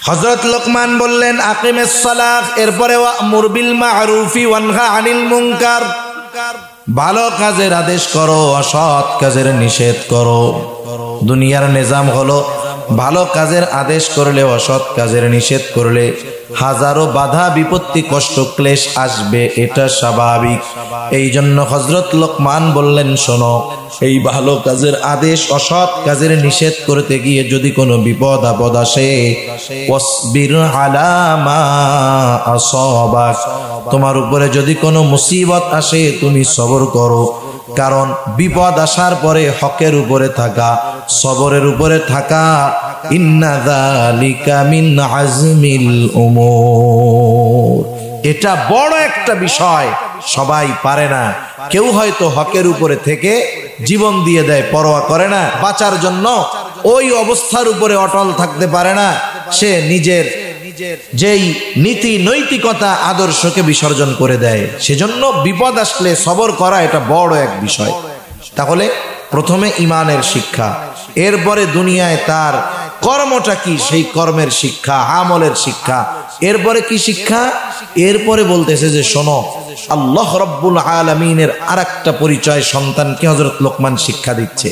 হযরত লোকমান বললেন আকিমিস সালাহ, এরপরে ওয়া'মুর বিল মা'রুফি ওয়ানহা আনিল মুনকার, ভালো কাজের আদেশ করো, অসৎ কাজের নিষেধ করো। দুনিয়ার নিজাম হলো ভালো কাজের আদেশ করলে, অসৎ কাজের নিষেধ করলে হাজারো বাধা বিপত্তি কষ্ট ক্লেশ আসবে, এটা স্বাভাবিক। এই জন্য হযরত লোকমান বললেন, শোনো, এই ভালো কাজের আদেশ অসৎ কাজের নিষেধ করতে গিয়ে যদি কোনো বিপদ আপদ আসে, ওয়াসবির আলা মা আসাবাক, তোমার উপরে যদি কোনো মুসিবত আসে তুমি সবর করো, কারণ বিপদ আসার পরে হকের উপরে থাকা, সবরের উপরে থাকা, ইন্না যালিকা মিন আজমিল উমুর, এটা বড় একটা বিষয়, সবাই পারে না। কেউ হয়তো হকের উপরে থেকে জীবন দিয়ে দেয়, পরোয়া করে না, বাঁচার জন্য ওই অবস্থার উপরে অটল থাকতে পারে না, সে নিজের যেই নীতি নৈতিকতা আদর্শকে বিসর্জন করে দেয়। সেজন্য বিপদ আসলে সবর করা এটা বড় এক বিষয়। তাহলে প্রথমে ঈমানের শিক্ষা, এরপরে দুনিয়ায় তার কর্মটা কি সেই কর্মের শিক্ষা, আমলের শিক্ষা। এরপরে কি শিক্ষা? এরপরে বলতেছে যে শোনো, আল্লাহ রাব্বুল আলামিনের আরেকটা পরিচয় সন্তানকে হযরত লোকমান শিক্ষা দিচ্ছে।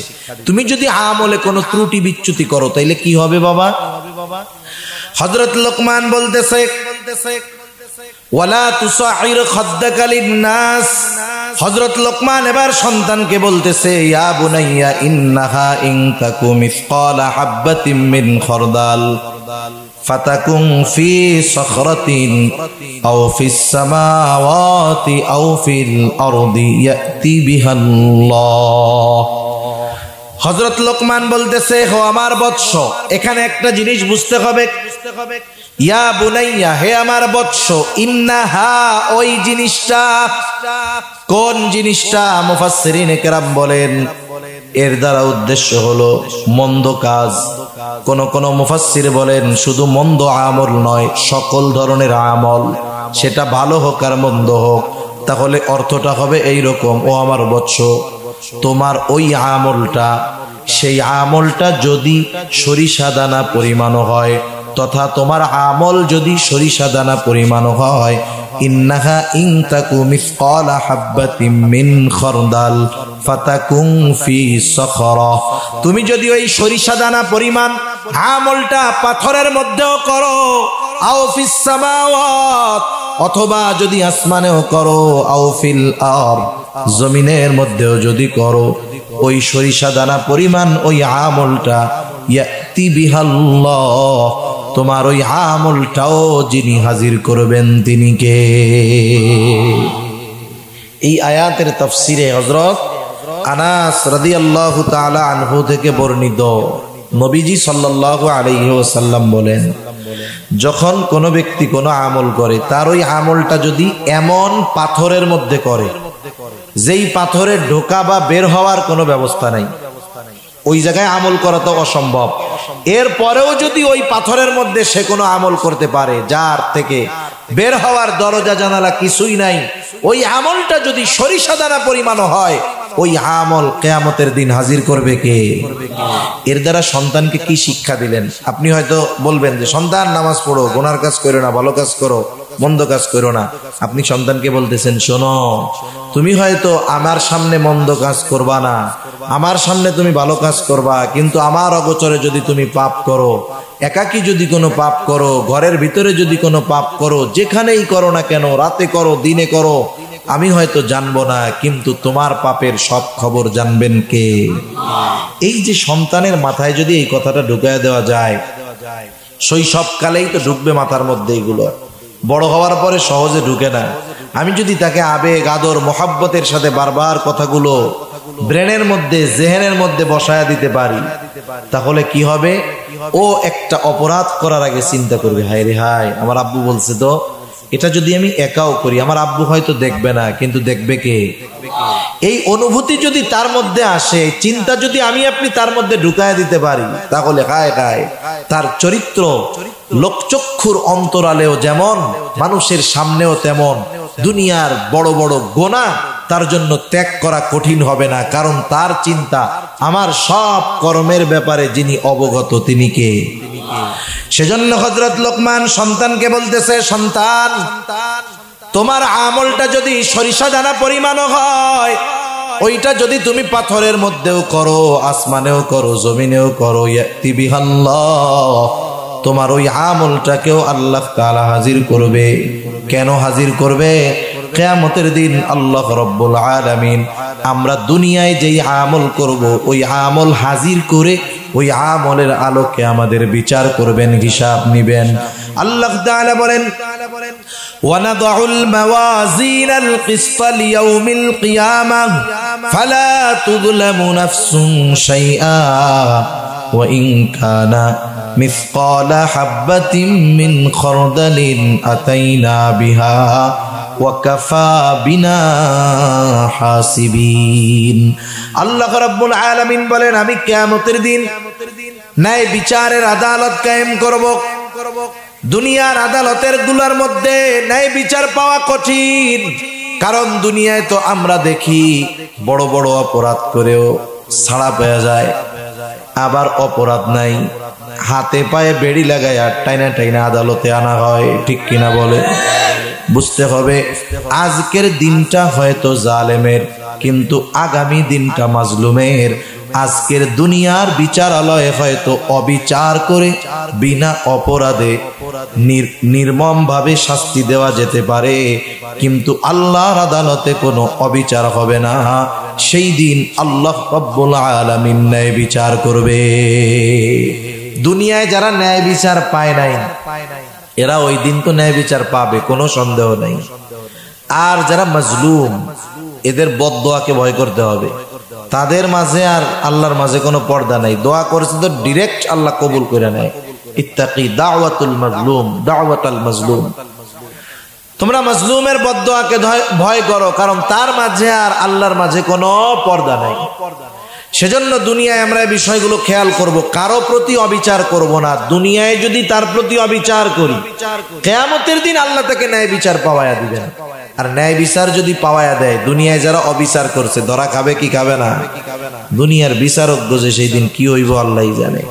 তুমি যদি আমলে কোনো ত্রুটি বিচ্যুতি করো তাইলে কি হবে বাবা? হযরত লোকমান বলতেছে ওয়ালা তুসাইর খাদ্দাকা লিন-নাস। হযরত লোকমান এবার সন্তানকে বলতেছে ইয়া বুনাইয়া ইন্নাহা ইন তাকু মিসকালা হাববাতিন মিন খারদাল ফাতাকুন ফি সখরাতিন আও ফিস সামাওয়াতি আও ফিল আরদি ইয়াতি বিহাল্লাহ। হযরত লোকমান বলতেছে, হো আমার বৎস, এখানে একটা জিনিস বুঝতে হবে। ইয়া বুনাইয়া, হে আমার বৎস, ইন্নাহা, ওই জিনিসটা। কোন জিনিসটা? মুফাসসিরিনে কেরাম বলেন এর দ্বারা উদ্দেশ্য হলো মন্দ কাজ। কোন কোন মুফাসসির বলেন শুধু মন্দ আমল নয়, সকল ধরনের আমল, সেটা ভালো হোক আর মন্দ হোক। তাহলে অর্থটা হবে এই রকম, ও আমার বৎস, তোমার ওই আমলটা, সেই আমলটা যদি সরিষা দানা পরিমাণ হয়, তথা তোমার আমল যদি সরিষা দানা পরিমাণ হয়, ইন্নাহা ইন তাকু মিসকালা হাববাতিন মিন খারদাল ফাতাকুন ফি সখরা, তুমি যদি ওই সরিষা দানা পরিমাণ আমলটা পাথরের মধ্যেও করো, আও ফিস সামাওয়াত, অথবা যদি আসমানেও করো, আও ফিল আরদ, জমিনের মধ্যেও যদি করো, ওই সরিষা দানা পরিমাণ ওই আমলটা ইয়াতি বিহাল্লাহ, তোমার ওই আমলটাও যিনি হাজির করবেন তিনি কে? এই আয়াতের তাফসিরে হযরত আনাস রাদিয়াল্লাহু তাআলা আনহু থেকে বর্ণিত, নবীজি সাল্লাল্লাহু আলাইহি ওয়াসাল্লাম বলেন, যখন কোনো ব্যক্তি কোনো আমল করে, তার ওই আমলটা যদি এমন পাথরের মধ্যে করে যেই পাথরের ঢোকা বা বের হওয়ার কোনো ব্যবস্থা নাই, ওই জায়গায় আমল করা তো অসম্ভব, এরপরেও যদি ওই পাথরের মধ্যে সে কোনো আমল করতে পারে যার থেকে বের হওয়ার দরজা জানালা কিছুই নাই, ওই আমলটা যদি সরিষা দানা পরিমাণ হয়, ওই আমল কিয়ামতের দিন হাজির করবে কে? এর দ্বারা সন্তানকে কি শিক্ষা দিলেন? আপনি হয়তো বলবেন যে সন্তান নামাজ পড়ো, গুনার কাজ করো না, ভালো কাজ করো, মন্দ কাজ করো না। আপনি সন্তানকে বলতেছেন, শোনো, তুমি হয়তো আমার সামনে মন্দ কাজ করবা না, আমার সামনে তুমি ভালো কাজ করবা, কিন্তু আমার অগোচরে যদি তুমি পাপ করো, একাকী যদি কোনো পাপ করো, ঘরের ভিতরে যদি কোনো পাপ করো, যেখানেই করো না কেন, রাতে করো দিনে করো, আমি হয়তো জানবো না, কিন্তু তোমার পাপের সব খবর জানবেন কে? এই যে সন্তানের মাথায় যদি এই কথাটা ঢুকায় দেওয়া যায়, শৈশবকালেই তো ঢুকবে মাথার মধ্যে, এগুলো বড় হওয়ার পরে সহজে ঢুকে না। আমি যদি তাকে আবেগ আদর মহাব্বতের সাথে বারবার কথাগুলো ব্রেনের মধ্যে, জেহেনের মধ্যে বসায়া দিতে পারি, তাহলে কি হবে? ও একটা অপরাধ করার আগে চিন্তা করবে, হায় রে হায়, আমার আব্বু বলছে তো, এটা যদি আমি একাও করি, আমার আব্বু হয়তো দেখবে না, কিন্তু দেখবে কে? এই অনুভূতি যদি তার মধ্যে আসে, চিন্তা যদি আমি আপনি তার মধ্যে ঢুকায় দিতে পারি, তাহলে হায় হায় তার চরিত্র লোকচক্ষুর অন্তরালেও যেমন, মানুষের সামনেও তেমন। দুনিয়ার বড় বড় গুনাহ তার জন্য ত্যাগ করা কঠিন হবে না, কারণ তার চিন্তা আমার সব কর্মের ব্যাপারে যিনি অবগত তিনি কে। সেজন্য হযরত লোকমান সন্তানকে বলতেছে, সন্তান তোমার আমলটা যদি সরিষা দানা পরিমাণও হয়, ওইটা যদি তুমি পাথরের মধ্যেও করো, আসমানেও করো, জমিনেও করো, ইয়াতি বিহাল্লাহ, তোমার ওই আমলটাকেও আল্লাহ তাআলা হাজির করবে। কেন হাজির করবে? কিয়ামতের দিন আল্লাহ রাব্বুল আলামিন আমরা দুনিয়ায় যেই আমল করব, ওই আমল হাজির করে ওই আমলের আলোকে আমাদের বিচার করবেন, হিসাব নিবেন। আল্লাহ তাআলা বলেন, ওয়ানাদউল মাওয়াজিনাল কিসতা লিয়াউমিল কিয়ামাহ ফালা তুযলামু নাফসুন শাইআ ওয়া ইন কানা মিসকালা হাববাতিন মিন খারদালিন আতাইনা বিহা ওয়া কাফা বিনা হাসিবিন। আল্লাহ রাব্বুল আলামিন বলেন, আমি কিয়ামতের দিন ন্যায় বিচারের আদালত কায়েম করব। দুনিয়ার আদালতের গুলার মধ্যে ন্যায় বিচার পাওয়া কঠিন, কারণ দুনিয়ায় তো আমরা দেখি বড় বড় অপরাধ করেও ছাড়া পেয়ে যায়, আবার অপরাধ নাই হাতে পায়ে বেড়ি লাগায় আর টাইনা টাইনা আদালতে আনা হয়, ঠিক কিনা বলে? বুঝতে হবে আজকের দিনটা হয়তো জালেমের, কিন্তু আগামী দিনটা মাজলুমের। আজকের দুনিয়ার বিচারালয়ে হয়তো অবিচার করে বিনা অপরাধে নির্মম ভাবে শাস্তি দেওয়া যেতে পারে, কিন্তু আল্লাহর আদালতে কোনো অবিচার হবে না। সেই দিন আল্লাহ রাব্বুল আলামিন ন্যায় বিচার করবে। দুনিয়ায় যারা ন্যায় বিচার পায় নাই, এরা ওই দিন তো ন্যায় বিচার পাবে, কোনো সন্দেহ নাই। আর যারা মাজলুম, এদের বদদোয়াকে ভয় করতে হবে। তাদের মাঝে আর আল্লাহর মাঝে কোনো পর্দা নাই, দোয়া করেছে তো ডিরেক্ট আল্লাহ কবুল করে নেয়। ইত্তাকি দাওয়াতুল মাজলুম, দাওয়াতুল মাজলুম। তোমরা মাজলুমের বদদোয়াকে ভয় করো, কারণ তার মাঝে আর আল্লাহর মাঝে কোনো পর্দা নাই। সেজন্য দুনিয়ায় আমরা এই বিষয়গুলো খেয়াল করব, কারো প্রতি অবিচার করব না। দুনিয়ায় যদি তার প্রতি অবিচার করি, কিয়ামতের দিন আল্লাহ তাকে ন্যায় বিচার পাওয়ায়া দিবেন। আর ন্যায় বিচার যদি পাওয়ায়া দেয়, দুনিয়ায় যারা অবিচার করছে ধরা খাবে কি খাবে না? দুনিয়ার বিচারক যে সেই দিন কি হইব আল্লাহই জানে।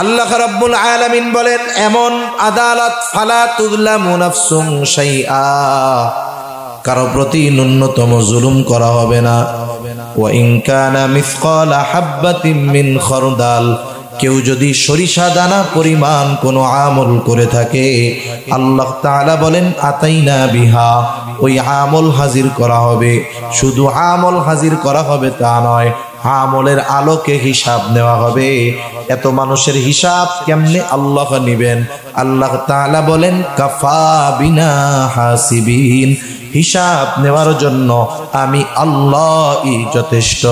আল্লাহ রাব্বুল আলামিন বলেন, এমন আদালত ফালা তুযলামু নাফসুন শাইআ, কারো প্রতি ন্যূনতম জুলুম করা হবে না। ওয়া ইন কানা মিসকালা হাববাতিন মিন খারদাল, কেউ যদি সরিষা দানা পরিমাণ কোনো আমল করে থাকে, আল্লাহ তাআলা বলেন আতাইনা বিহা, ওই আমল হাজির করা হবে। শুধু আমল হাজির করা হবে তা নয়, আমলের আলোকে হিসাব নেওয়া হবে। এত মানুষের হিসাব কেমনে আল্লাহ নিবেন? আল্লাহ তাআলা বলেন কাফা বিনা হাসিবিন, হিসাব নেওয়ার জন্য আমি আল্লাহই যথেষ্ট।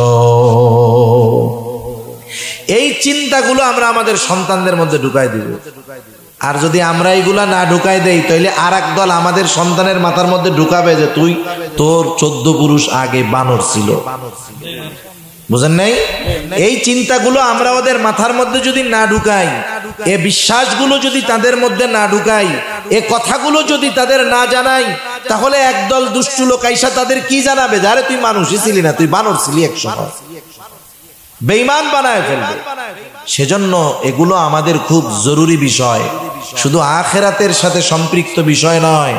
এই চিন্তাগুলো আমরা আমাদের সন্তানদের মধ্যে ঢুকাই দিব। আর যদি আমরা এইগুলা না ঢুকাই দেই, তাহলে আর এক দল আমাদের সন্তানের মাথার মধ্যে ঢুকাবে যে তুই, তোর 14 পুরুষ আগে বানর ছিল। বুঝেন নাই? এই চিন্তাগুলো আমরা ওদের মাথার মধ্যে যদি না ঢুকাই, এ বিশ্বাসগুলো যদি তাদের মধ্যে না ঢুকাই, এ কথাগুলো যদি তাদের না জানাই, তাহলে একদল দুষ্টু লোক আইসা তাদের কি জানাবে? আরে তুই মানুষই ছিলি না, তুই বানর ছিলি একসময়, বেঈমান বানায় ফেলবে। সেজন্য এগুলো আমাদের খুব জরুরি বিষয়, শুধু আখিরাতের সাথে সম্পৃক্ত বিষয় নয়।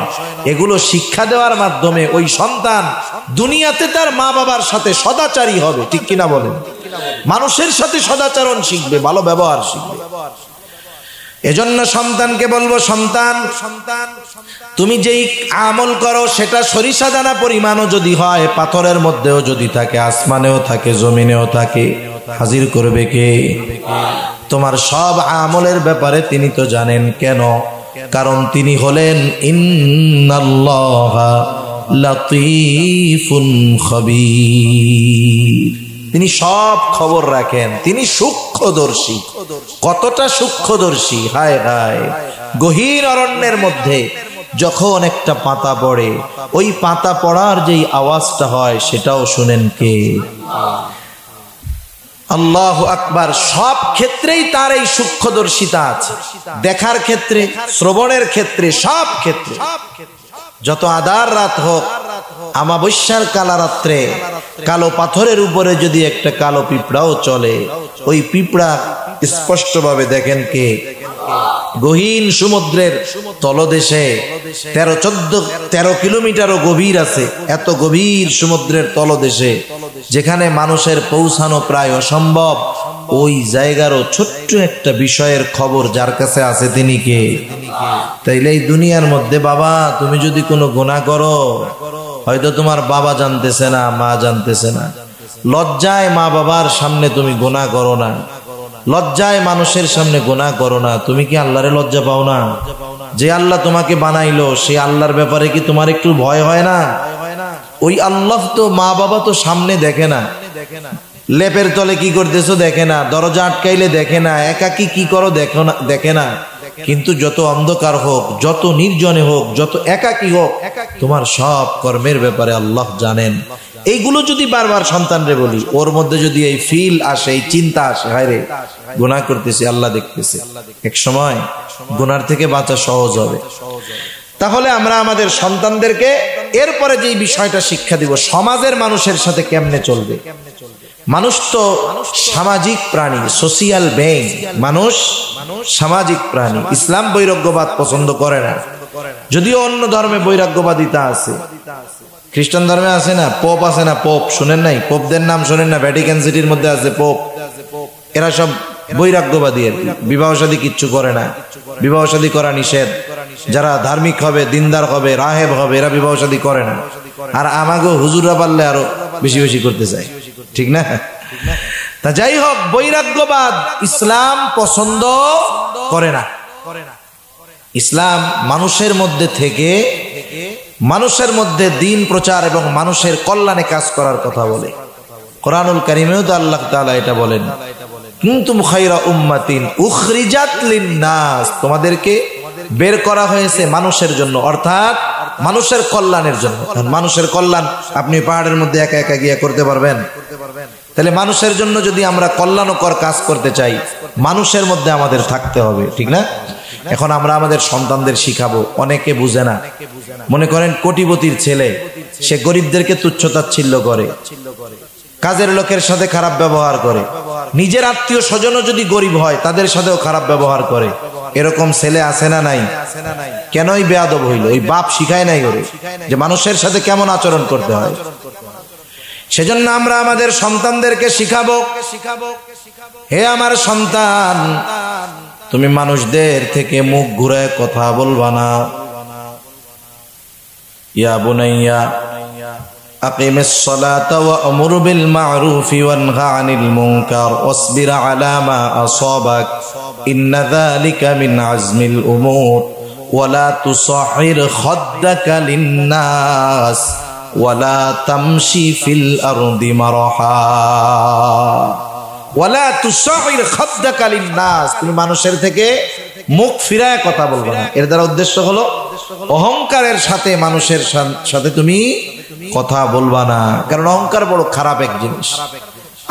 এগুলো শিক্ষা দেওয়ার মাধ্যমে ওই সন্তান দুনিয়াতে তার মা বাবার সাথে সদাচারী হবে, ঠিক কিনা বলেন? মানুষের সাথে সদাচরণ শিখবে, ভালো ব্যবহার শিখবে। এজন্য সন্তানকে বলবো, সন্তান তুমি যেই আমল করো সেটা সরিষা দানা পরিমাণও যদি হয়, পাথরের মধ্যেও যদি থাকে, আসমানেও থাকে, জমিনেও থাকে, হাজির করবে কে? তোমার সব আমলের ব্যাপারে তিনি তো জানেন। কেন? কারণ তিনি হলেন ইন্নাল্লাহা লাতীফুন খবীর, তিনি সব খবর রাখেন, তিনি সূক্ষ্মদর্শী। কতটা সূক্ষ্মদর্শী! হায় হায়, গহীন অরণ্যের মধ্যে যখন একটা পাতা পড়ে ওই পাতা পড়ার যেই আওয়াজটা হয় সেটাও শুনেন কে? আল্লাহু আকবার। সব ক্ষেত্রেই তার এই সূক্ষ্মদর্শিতা আছে, দেখার ক্ষেত্রে, শ্রবণের ক্ষেত্রে, সব ক্ষেত্রে। যত আধার রাত হোক, আমাবস্যার কালা রাত্রে কালো পাথরের উপরে যদি একটা কালো পিঁপড়াও চলে, ওই পিঁপড়া স্পষ্টভাবে দেখেন কে? গহীন সমুদ্রের তলদেশে 13 কিলোমিটারও গভীর আছে, এত গভীর সমুদ্রের তলদেশে যেখানে মানুষের পৌঁছানো প্রায় অসম্ভব, ওই জায়গারও ছোট্ট একটা বিষয়ের খবর যার কাছে আছে তিনি কে? তাইলে এই দুনিয়ার মধ্যে বাবা তুমি যদি কোনো গুনাহ করো, হয়তো তোমার বাবা জানতেছে না, মা জানতেছে না, লজ্জায় মা বাবার সামনে তুমি গুনাহ করো না, লজ্জায় মানুষের সামনে গুনাহ করো না, তুমি কি আল্লাহরে লজ্জা পাও না? যে আল্লাহ তোমাকে বানাইলো সেই আল্লাহর ব্যাপারে কি তোমার একটু ভয় হয় না? ওই আল্লাহ তো মা বাবা তো সামনে দেখে না, লেপের তলে কি করতেছো দেখে না, দরজা আটকাইলে দেখে না, একাকি কি করো দেখে না, কিন্তু যত অন্ধকার হোক, যত নির্জনে হোক, যত একাকি হোক, তোমার সব কর্মের ব্যাপারে আল্লাহ জানেন। এইগুলো যদি বারবার সন্তানরে বলি, ওর মধ্যে যদি এই ফিল আসে, এই চিন্তা আসে, হায় রে গুনাহ করতেছি, আল্লাহ দেখতেছে, এক সময় গুনার থেকে বাঁচা সহজ হবে। তাহলে আমরা আমাদের সন্তানদেরকে এরপরে যে বিষয়টা শিক্ষা দিব, সমাজের মানুষের সাথে কেমনে চলবে। মানুষ তো সামাজিক প্রাণী, সোশিয়াল বেইং, মানুষ সামাজিক প্রাণী। ইসলাম বৈরাগ্যবাদ পছন্দ করে না, যদিও অন্য ধর্মে বৈরাগ্যবাদিতা আছে। খ্রিস্টান ধর্মে আছে না, পোপ আছে না, পোপ শুনেন নাই? পোপদের নাম শুনেন না? ভ্যাটিকান সিটির মধ্যে আছে পোপ। এরা সব বৈরাগ্যবাদী, বিবাহ শাদী কিচ্ছু করে না, বিবাহ শাদী করা নিষেধ। যারা ধার্মিক হবে, দিনদার হবে, রাহেব হবে, এরা বিবাহ শাদী করে না। আর আমাকে হুজুররা পারলে আরো বেশি বেশি করতে চায়, ঠিক না? তা যাই হোক, বৈরাগ্যবাদ ইসলাম পছন্দ করে না। ইসলাম মানুষের মধ্যে থেকে মানুষের মধ্যে দ্বীন প্রচার এবং মানুষের কল্যাণে কাজ করার কথা বলে। কোরআনুল কারীমেও তো আল্লাহ তাআলা এটা বলেন, কুনতুম খায়রা উম্মাতিন উখরিজাত লিন-নাস, তোমাদেরকে বের করা হয়েছে মানুষের জন্য, অর্থাৎ মানুষের কল্যাণের জন্য। মানুষের কল্যাণ আপনি পাহাড়ের মধ্যে একা একা গিয়ে করতে পারবেন? তাহলে মানুষের জন্য যদি আমরা কল্যাণকর কাজ করতে চাই, মানুষের মধ্যে আমাদের থাকতে হবে, ঠিক না? এখন আমরা আমাদের সন্তানদের শিখাবো, অনেকে বুঝে না। মনে করেন কোটিপতির ছেলে, সে গরিবদেরকে তুচ্ছ-তাচ্ছিল্য করে, কাজের লোকের সাথে খারাপ ব্যবহার করে, নিজের আত্মীয় স্বজনও যদি গরিব হয় তাদের সাথেও খারাপ ব্যবহার করে। এরকম ছেলে আছে না নাই? কেনই বেয়াদব হইল? ওই বাপ শিখায় নাই ওরে যে মানুষের সাথে কেমন আচরণ করতে হয়। সেজন্য আমরা আমাদের সন্তানদেরকে শিখাবো, হে আমার সন্তান, তুমি মানুষদের থেকে মুখ ঘুরায় কথা বলবা না। ইয়া বুনাইয়া আকিমিস সালাতা ওয়া আমুর বিল মা'রুফি ওয়ানহা আনিল মুনকার ওয়াসবির আলা মা আসাবাক ইন্না যালিকা মিন আজমিল উমুর ওয়া লা তুসাহির খাদ্দাকা লিন-নাস ওয়া লা তামশি ফিল আরদি মারহা ওয়া লা তুসাহির খাদ্দাকা লিন-নাস, তুমি মানুষের থেকে মুখ ফিরায় কথা বলবে না। এর দ্বারা উদ্দেশ্য হলো অহংকারের সাথে মানুষের সাথে তুমি কথা বলবা না, কারণ অহংকার বড় খারাপ এক জিনিস।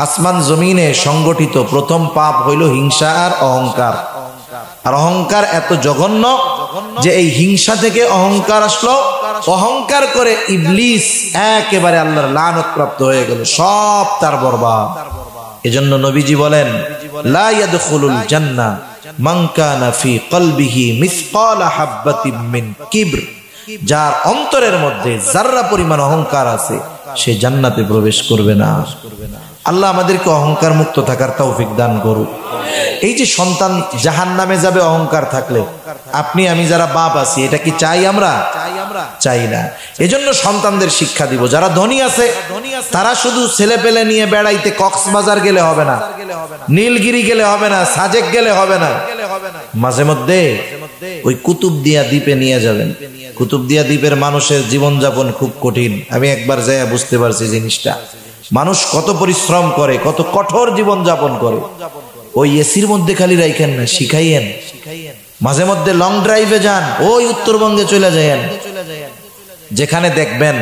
আসমান জমিনে সংগঠিত প্রথম পাপ হইল হিংসা আর অহংকার। আর অহংকার এত জঘন্য যে এই হিংসা থেকে অহংকার আসলো, অহংকার করে ইবলিস একেবারে আল্লাহর লানত প্রাপ্ত হয়ে গেল, সব তার বরবাদ। এজন্য নবীজি বলেন, লা ইয়াদখুলুল জান্নাহ মান কানা ফি কলবিহি মিসকালা হাববাতিন মিন কিবর, যার অন্তরের মধ্যে যাররা পরিমাণ অহংকার আছে সে জান্নাতে প্রবেশ করবে না। আল্লাহ আমাদেরকে অহংকার মুক্ত থাকার তৌফিক দান করুক। এই যে সন্তান জাহান্নামে যাবে অহংকার থাকলে, আপনি আমি যারা বাপ আছি এটা কি চাই? আমরা চাই না। এজন্য সন্তানদের শিক্ষা দিব, যারা ধনী আছে তারা শুধু ছেলে পেলে নিয়ে বেড়াইতে কক্সবাজার গেলে হবে না, নীলগিরি গেলে হবে না, সাজেক গেলে হবে না, মাঝে মধ্যে ওই কুতুবদিয়া দ্বীপে নিয়ে যাবেন। কুতুবদিয়া দ্বীপের মানুষের জীবনযাপন খুব কঠিন। আমি একবার যাইয়া বুঝতে পারছি জিনিসটা। মানুষ কত পরিশ্রম করে, কত কঠোর জীবন যাপন করে। ওই এসির মধ্যে খালি রাইখেন না, শিখাইয়েন। মাঝে মধ্যে লং ড্রাইভে যান, ওই উত্তরবঙ্গে চলে যান, যেখানে দেখবেন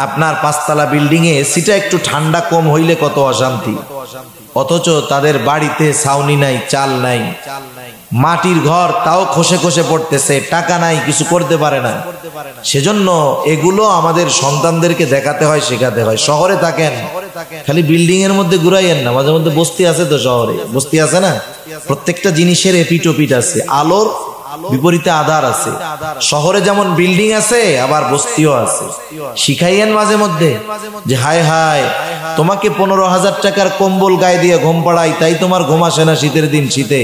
আপনার 5 তলা বিল্ডিং এ এসিটা একটু ঠান্ডা কম হইলে কত অশান্তি, অথচ তাদের বাড়িতে ছাউনি নাই, চাল নাই, মাটির ঘর, তাও খসে খসে পড়তেছে, টাকা নাই, কিছু করতে পারে না। সেজন্য এগুলো আমাদের সন্তানদেরকে দেখাতে হয়, শেখাতে হয়। শহরে থাকেন, খালি বিল্ডিং এর মধ্যে ঘুরাইয়েন না, মাঝে মধ্যে বস্তি আছে তো, শহরে বস্তি আছে না, প্রত্যেকটা জিনিসের এপিট ওপিট আছে, আলোর বিপরীতে আধার আছে। শহরে যেমন বিল্ডিং আছে, আবার বস্তিও আছে। শিখাইয়েন মাঝে মধ্যে যে হায় হায়, তোমাকে 15,000 টাকার কম্বল গায়ে দিয়ে ঘুম পাড়াই, তাই তোমার ঘুম আসে না শীতের দিন। শীতে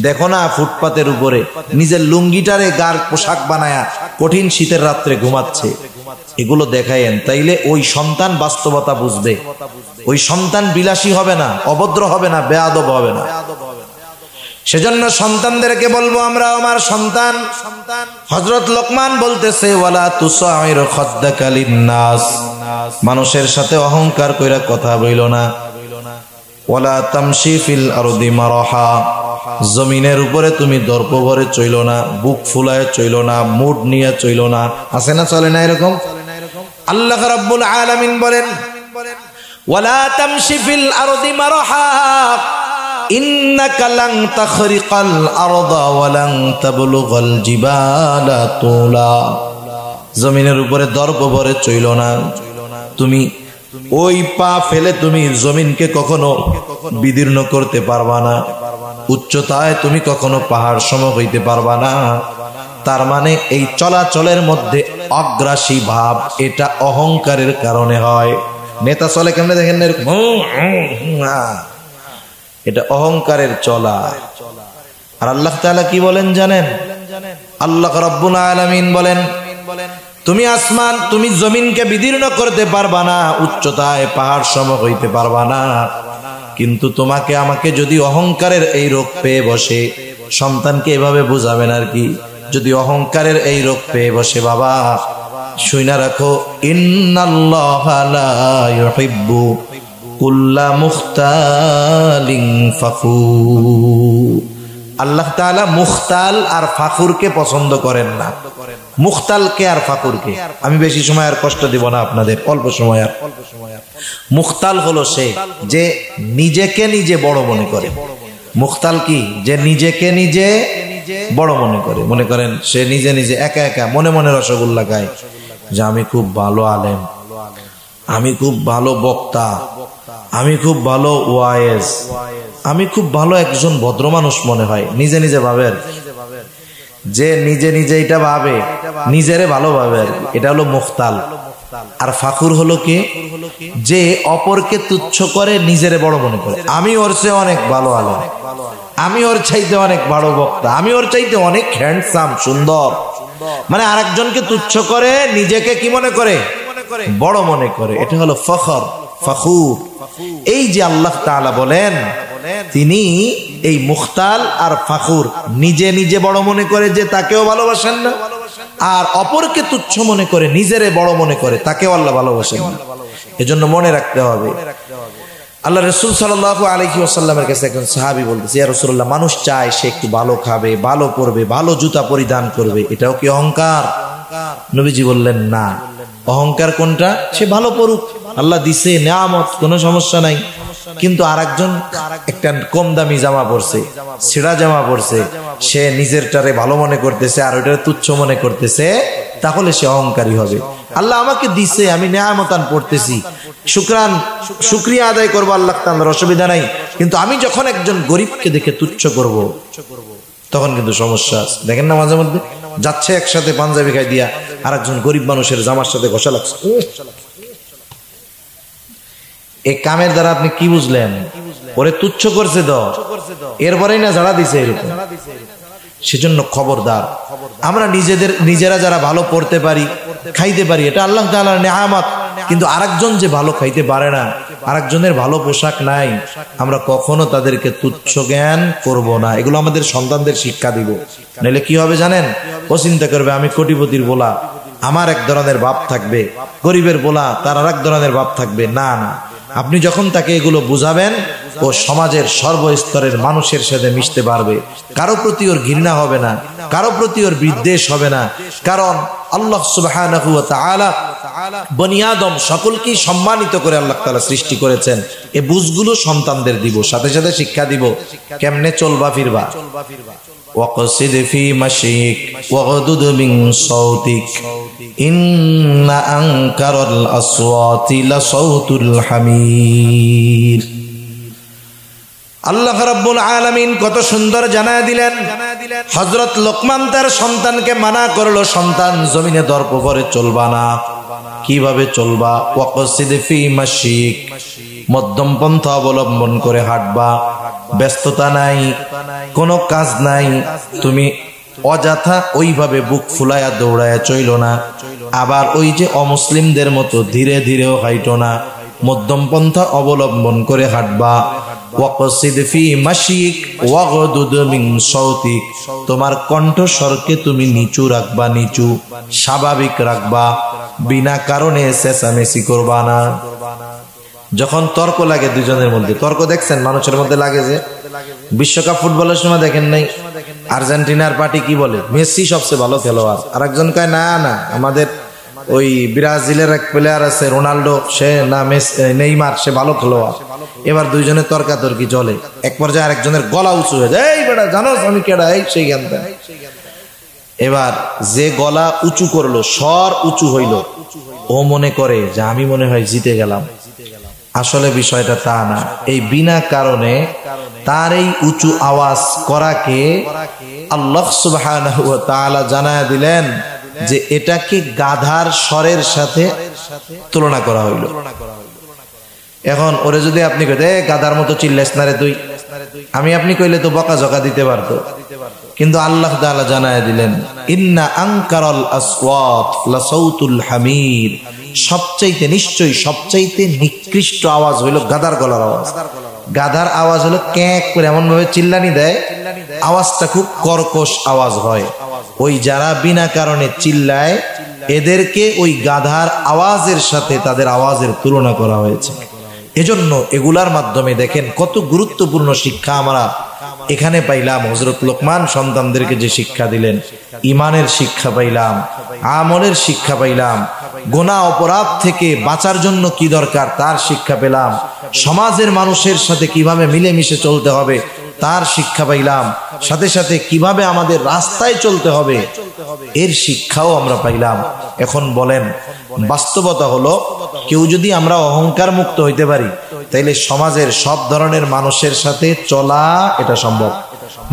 দেখো না ফুটপাতের উপরে নিজের লুঙ্গিটারে গার পোশাক বানায়া কঠিন শীতের রাত্রে ঘুমাচ্ছে। এগুলো দেখাইয়েন, তাইলে ওই সন্তান বাস্তবতা বুঝবে, ওই সন্তান বিলাসী হবে না, অভদ্র হবে না, বেয়াদব হবে না। সেজন্য সন্তানদেরকে বলবো, আমরা আমার সন্তান, হযরত লোকমান বলতেছে ওয়ালা তুসাইর খাদ্দাকা লিন্নাস, মানুষের সাথে অহংকার কইরা কথা বইল না। ওয়ালা তামশি ফিল আরদি মারাহা, জমিনের উপরে তুমি দর্প ভরে চইলো না, বুক ফুলায় চইলো না, মুড নিয়ে চইলো না। আছে না, চলে না এরকম? আল্লাহ রাব্বুল আলামিন বলেন ওয়ালা তামশি ফিল আরদি মারাহা ইন্নাকা লান তাখরিকাল আরদা ওয়া লান তাবলুগাল জিবালা তুলা, জমিনের উপরে দর্প ভরে চইলো না, তুমি ওই পা ফেলে তুমি জমিনকে কখনো বিদীর্ণ করতে পারবা না, উচ্চতায় তুমি কখনো পাহাড় সম হইতে পারবা না। তার মানে এই চলাচলের মধ্যে অগ্রাসী ভাব, এটা অহংকারের কারণে হয়। নেতা চলে কেমনে দেখেন না, এরকম, এটা অহংকারের চলা। আর আল্লাহ তাআলা কি বলেন জানেন? আল্লাহ রাব্বুল আলামিন বলেন তুমি আসমান, তুমি জমিনকে বিদীর্ণ করতে পারবা না, উচ্চতায় পাহাড় সম হইতে পারবা না, কিন্তু তোমাকে আমাকে যদি অহংকারের এই রোগ পেয়ে বসে, সন্তানকে এভাবে বুঝাবেন আর কি, যদি অহংকারের এই রোগ পেয়ে বসে, বাবা শুইনা রাখো, ইন্নাল্লাহা লা ইউহিব্বু কুল্লা মুখতালিন ফাখুর, আল্লাহ তাআলা মুখতাল আর ফাখুরকে পছন্দ করেন না। মুখতালকে আর ফাখুরকে, আমি বেশি সময় আর কষ্ট দিব না আপনাদের, অল্প সময় আর। মুখতাল হলো সে যে নিজেকে নিজে বড় মনে করে। মুখতাল কি? যে নিজেকে নিজে বড় মনে করে। মনে করেন সে নিজে নিজে একা একা মনে মনে রসগোল্লা খায় যে আমি খুব ভালো আলেম, আমি খুব ভালো বক্তা, আমি খুব ভালো ওয়াইজ, আমি খুব ভালো একজন ভদ্র মানুষ মনে হয়, নিজে নিজে ভাবে। যে নিজে নিজে এটা ভাবে, নিজেরে ভালো ভাবে, এটা হলো মুখতাল। আর ফাখুর হলো কি? যে অপরকে তুচ্ছ করে, নিজেরে বড় মনে করে। আমি ওর চেয়ে অনেক ভালো আলেম, আমি ওর চাইতে অনেক বড় বক্তা, আমি ওর চাইতে অনেক হ্যান্ডসাম, সুন্দর। মানে আরেকজনকে তুচ্ছ করে, নিজেকে কি মনে করে? বড় মনে করে। এটা হলো ফখর, ফাখুর। এই যে আল্লাহ তাআলা বলেন, তিনি এই মুখতাল আর ফাখুর, নিজে নিজে বড় মনে করে যে তাকেও ভালোবাসেন না, আর অপরকে তুচ্ছ মনে করে, নিজেরে বড় মনে করে, তাকেও আল্লাহ ভালোবাসেন না। এজন্য মনে রাখতে হবে। আল্লাহ রাসূল সাল্লাল্লাহু আলাইহি ওয়াসাল্লামের কাছে একজন সাহাবী বলতেছে, ইয়া রাসূলুল্লাহ, মানুষ চায় সে একটু ভালো খাবে, ভালো পরবে, ভালো জুতা পরিধান করবে, এটাও কি অহংকার? নবীজি বললেন না। অহংকার কোনটা? সে ভালো পড়ুক, আল্লাহ দিছে নিয়ামত, কোনো সমস্যা নাই, কিন্তু আরেকজন একটা কম দামি জামা পরছে, ছেঁড়া জামা পরছে, সে নিজেরটারে ভালো মনে করতেছে আর ওইটারে তুচ্ছ মনে করতেছে, তাহলে সে অহংকারী হবে। আল্লাহ আমাকে দিছে, আমি নিয়ামতান পড়তেছি, শুকরিয়া আদায় করবো আল্লাহ তাআলার, অসুবিধা নাই, কিন্তু আমি যখন একজন গরিবকে দেখে তুচ্ছ করব, তখন কিন্তু সমস্যা আছে। দেখেন না মাঝে মধ্যে যাচ্ছে একসাথে পাঞ্জাবি গায়ে দিয়া, আর একজন গরিব মানুষের জামার সাথে ঘষা লাগছে। এই কামের দ্বারা আপনি কি বুঝলেন? ওরে তুচ্ছ করছে তো, এরপরেই না ঝাড়া দিছে এরকম। সেজন্য খবরদার, আমরা নিজেরা যারা ভালো পড়তে পারি, খাইতে পারি, এটা আল্লাহ তাআলার নিয়ামত, কিন্তু আরেকজন যে ভালো খাইতে পারে না, আরেকজনের ভালো পোশাক নাই, আমরা কখনো তাদেরকে তুচ্ছ জ্ঞান করব না। এগুলো আমাদের সন্তানদের শিক্ষা দিব, নাহলে কি হবে জানেন? ও চিন্তা করবে আমি কোটিপতির বোলা, আমার এক ধরনের ভাব থাকবে, গরিবের বোলা তার আর এক ধরনের ভাব থাকবে। না না, আপনি যখন তাকে এগুলো বুঝাবেন, ও সমাজের সর্বস্তরের মানুষের সাথে মিশতে পারবে। কারো প্রতি ওর ঘৃণা হবে না, কারো প্রতি ওর বিদ্বেষ হবে না। কারণ আল্লাহ সুবহানাহু ওয়া তাআলা বনি আদম সকলকেই সম্মানিত করে আল্লাহ তাআলা সৃষ্টি করেছেন। এই বুঝগুলো সন্তানদের দিব, সাথে সাথে শিক্ষা দিব কেমনে চলবা ফিরবা। ওয়াকসিদ ফি মাশিক ওয়াগদুদ মিন সাউতিক ইন্না আনকারাল আসওয়াতি লাসাউতুল হামির। আল্লাহ রাব্বুল আলামিন কত সুন্দর জানায় দিলেন। হযরত লোকমান তার সন্তানকে মানা করলো, সন্তান জমিনে দর্প করে চলবা না। কিভাবে চলবা? ওয়াকসিদ ফি মাশিক, মধ্যম পন্থা অবলম্বন করে হাঁটবা। ব্যস্ততা নাই, কোনো কাজ নাই, তুমি অযথা ওইভাবে বুক ফুলায়া দৌড়ায়া চইল না। আবার ওই যে অমুসলিমদের মতো ধীরে ধীরেও হাইটো না, মধ্যম পন্থা অবলম্বন করে হাঁটবা। ওয়াকসিদ ফি মাশিক ওয়াগদুদ মিন সাউতিক, তোমার কণ্ঠস্বরকে তুমি নিচু রাখবা, নিচু স্বাভাবিক রাখবা, বিনা কারণে চেঁচামেচি করবা না। যখন তর্ক লাগে দুজনের মধ্যে, তর্ক দেখছেন মানুষের মধ্যে লাগে, যে বিশ্বকাপ ফুটবলের সময় দেখেন নাই আর্জেন্টিনার পার্টি কি বলে, মেসি সবচেয়ে ভালো খেলোয়াড়, আর একজন কয় না না আমাদের ওই ব্রাজিলের এক প্লেয়ার আছে রোনাল্ডো, সে না নেইমার, সে ভালো খেলোয়াড়। এবার দুইজনের তর্কাতর্কি চলে, এক পর্যায়ে আরেকজনের গলা উঁচু হয়ে যায়, এই বেটা জানো আমি কেডা, এই সেই জ্ঞানটা। এবার যে গলা উঁচু করলো, স্বর উঁচু হইল, ও মনে করে যে আমি মনে হয় জিতে গেলাম। আসলে বিষয়টা তা না। এই বিনা কারণে তার এই উঁচু আওয়াজ করাকে আল্লাহ সুবহানাহু ওয়া তাআলা জানায়া দিলেন যে এটাকে গাধার স্বরের সাথে তুলনা করা হইল। এখন ওরে যদি আপনি কইতে গাধার মতো চিল্লাইস না রে তুই, আমি আপনি কইলে তো বকাঝকা দিতে পারতো, কিন্তু আল্লাহ তাআলা জানায়া দিলেন ইন্না আনকারাল আসওয়াত লাসাউতুল হামির, সবচাইতে নিশ্চয়ই সবচাইতে নিকৃষ্ট আওয়াজ হইল গাধার গলার আওয়াজ। গাধার আওয়াজ হলো ক্যাক করে এমন ভাবে চিল্লানি দেয়, আওয়াজটা খুব কর্কশ আওয়াজ হয়। ওই যারা বিনা কারণে চিল্লায় এদেরকে ওই গাধার আওয়াজের সাথে তাদের আওয়াজের তুলনা করা হয়েছে। এজন্য এগুলার মাধ্যমে দেখেন কত গুরুত্বপূর্ণ শিক্ষা আমরা এখানে পাইলাম। হযরত লোকমান সন্তানদেরকে যে শিক্ষা দিলেন, ইমানের শিক্ষা পাইলাম, আমলের শিক্ষা পাইলাম, গুনাহ অপরাধ থেকে বাঁচার জন্য কি দরকার তার শিক্ষা পেলাম, সমাজের মানুষের সাথে কিভাবে মিলেমিশে চলতে হবে তার শিক্ষা পাইলাম, সাথে সাথে কিভাবে আমাদের রাস্তায় চলতে হবে এর শিক্ষাও আমরা পাইলাম। এখন বলেন, বাস্তবতা হলো কেউ যদি আমরা অহংকার মুক্ত হইতে পারি তাইলে সমাজের সব ধরনের মানুষের সাথে চলা এটা সম্ভব।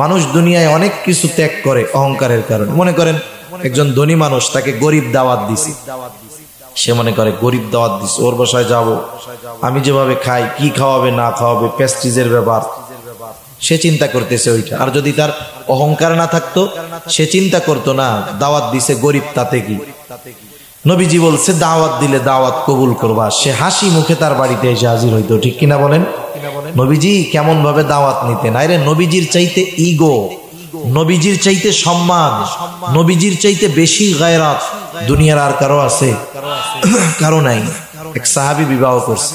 মানুষ দুনিয়ায় অনেক কিছু ত্যাগ করে অহংকারের কারণে। মনে করেন একজন ধনী মানুষ, তাকে গরিব দাওয়াত দিছে, সে মনে করে গরিব দাওয়াত দিছে, ওর বাসায় যাব, আমি যেভাবে খাই কি খাওয়াবে না খাওয়াবে, প্রেস্টিজের ব্যাপার, সে চিন্তা করতেছে ওইটা। আর যদি তার অহংকার না থাকতো সে চিন্তা করতো না দাওয়াত দিছে গরিব তাতে কি। নবীজি বলছে দাওয়াত দিলে দাওয়াত কবুল করবা, সে হাসি মুখে তার বাড়িতে এসে হাজির হইতো, ঠিক কিনা বলেন? নবীজি কেমন ভাবে দাওয়াত নিতেন? আরে নবীজির চাইতে ইগো, নবীজির চাইতে সম্মান, নবীজির চাইতে বেশি গায়রাত দুনিয়ার আর কারো আছে? কারো নাই। এক সাহাবী বিবাহ করছে,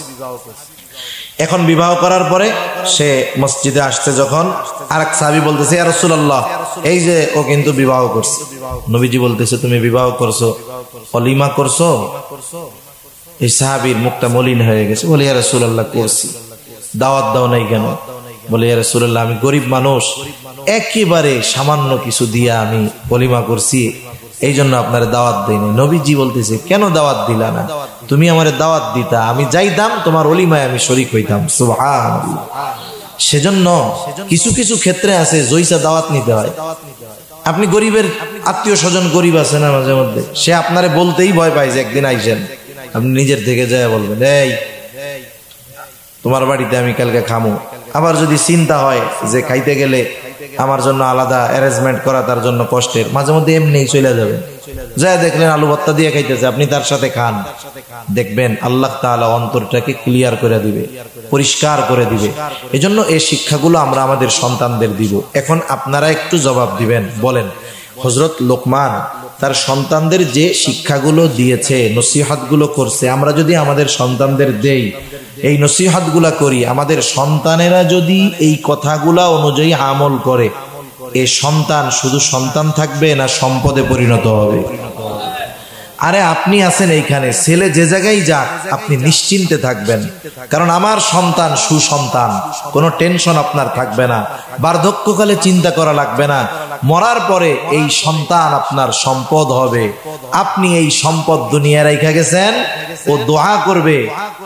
এখন বিবাহ করার পরে সে মসজিদে আসছে, যখন আরেক সাহাবী বলতেছে ইয়া রাসূলুল্লাহ এই যে ও কিন্তু বিবাহ করছে। নবীজি বলতেছে তুমি বিবাহ করছো, ওলিমা করছো? এই সাহাবীর মুখটা মলিন হয়ে গেছে, বলে ইয়া রাসূলুল্লাহ করছি। দাওয়াত দাও নাই কেন? বলে ইয়া রাসূলুল্লাহ আমি গরিব মানুষ, একেবারে সামান্য কিছু দিয়া আমি ওলিমা করছি, এই জন্য আপনার দাওয়াত দেয়নি। নবীজি বলতেছে কেন দাওয়াত দিলা না? তুমি আমারে দাওয়াত দিতা, আমি যাইতাম তোমার ওলিমায়, আমি শরীক হইতাম। সুবহানাল্লাহ। সেজন্য কিছু কিছু ক্ষেত্রে আছে জয়সা দাওয়াত নিতে হয়। আপনি গরিবের আত্মীয় স্বজন গরিব আছে না মাঝে মধ্যে, সে আপনারে বলতেই ভয় পায় যে একদিন আইসেন, আপনি নিজের থেকে যায় বলবেন এই তোমার বাড়িতে আমি কালকে খামু। আবার যদি চিন্তা হয় যে খাইতে গেলে আমার জন্য আলাদা অ্যারেঞ্জমেন্ট করা তার জন্য কষ্টের, মাঝে মধ্যে এমনি চলে যাবেন, যা দেখলেন আলু ভর্তা দিয়ে খাইতেছে, আপনি তার সাথে খান, দেখবেন আল্লাহ তাআলা অন্তরটাকে ক্লিয়ার করে দিবে, পরিষ্কার করে দিবে। এজন্য এই শিক্ষাগুলো আমরা আমাদের সন্তানদের দিব। এখন আপনারা একটু জবাব দিবেন, বলেন হযরত লোকমান তার সন্তানদের যে শিক্ষাগুলো দিয়েছে, নসিহতগুলো করছে, আমরা যদি আমাদের সন্তানদের দেই, এই নসিহতগুলা করি, আমাদের সন্তানেরা যদি এই কথাগুলা অনুযায়ী আমল করে, এই সন্তান শুধু সন্তান থাকবে না সম্পদে পরিণত হবে। আরে আপনি আছেন এইখানে, ছেলে যে জায়গায় যাক আপনি নিশ্চিন্তে থাকবেন, কারণ আমার সন্তান সুসন্তান, কোনো টেনশন আপনার থাকবে না, বার্ধক্যকালে চিন্তা করা লাগবে না, মরার পরে এই সন্তান আপনার সম্পদ হবে। আপনি এই সম্পদ দুনিয়ায় রাইখা গেছেন, ও দোয়া করবে,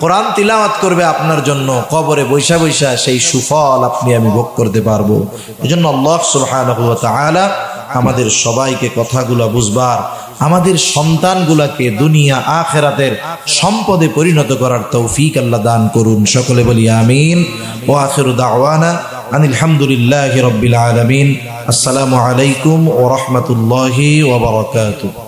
কোরআন তিলাওয়াত করবে আপনার জন্য, কবরে বৈশা বৈশা সেই সুফল আপনি আমি ভোগ করতে পারবো। এজন্য আল্লাহ সুবহানাহু ওয়া তাআলা আমাদের সবাইকে কথাগুলো বুঝবার, আমাদের সন্তানগুলাকে দুনিয়া আখিরাতের সম্পদে পরিণত করার তৌফিক আল্লাহ দান করুন। সকলে বলি আমিন। ওয়া আখিরু দাওয়ানা আনিল হামদুলিল্লাহি রাব্বিল আলামিন। আসসালামু আলাইকুম ওয়া রাহমাতুল্লাহি ওয়া বারাকাতুহু।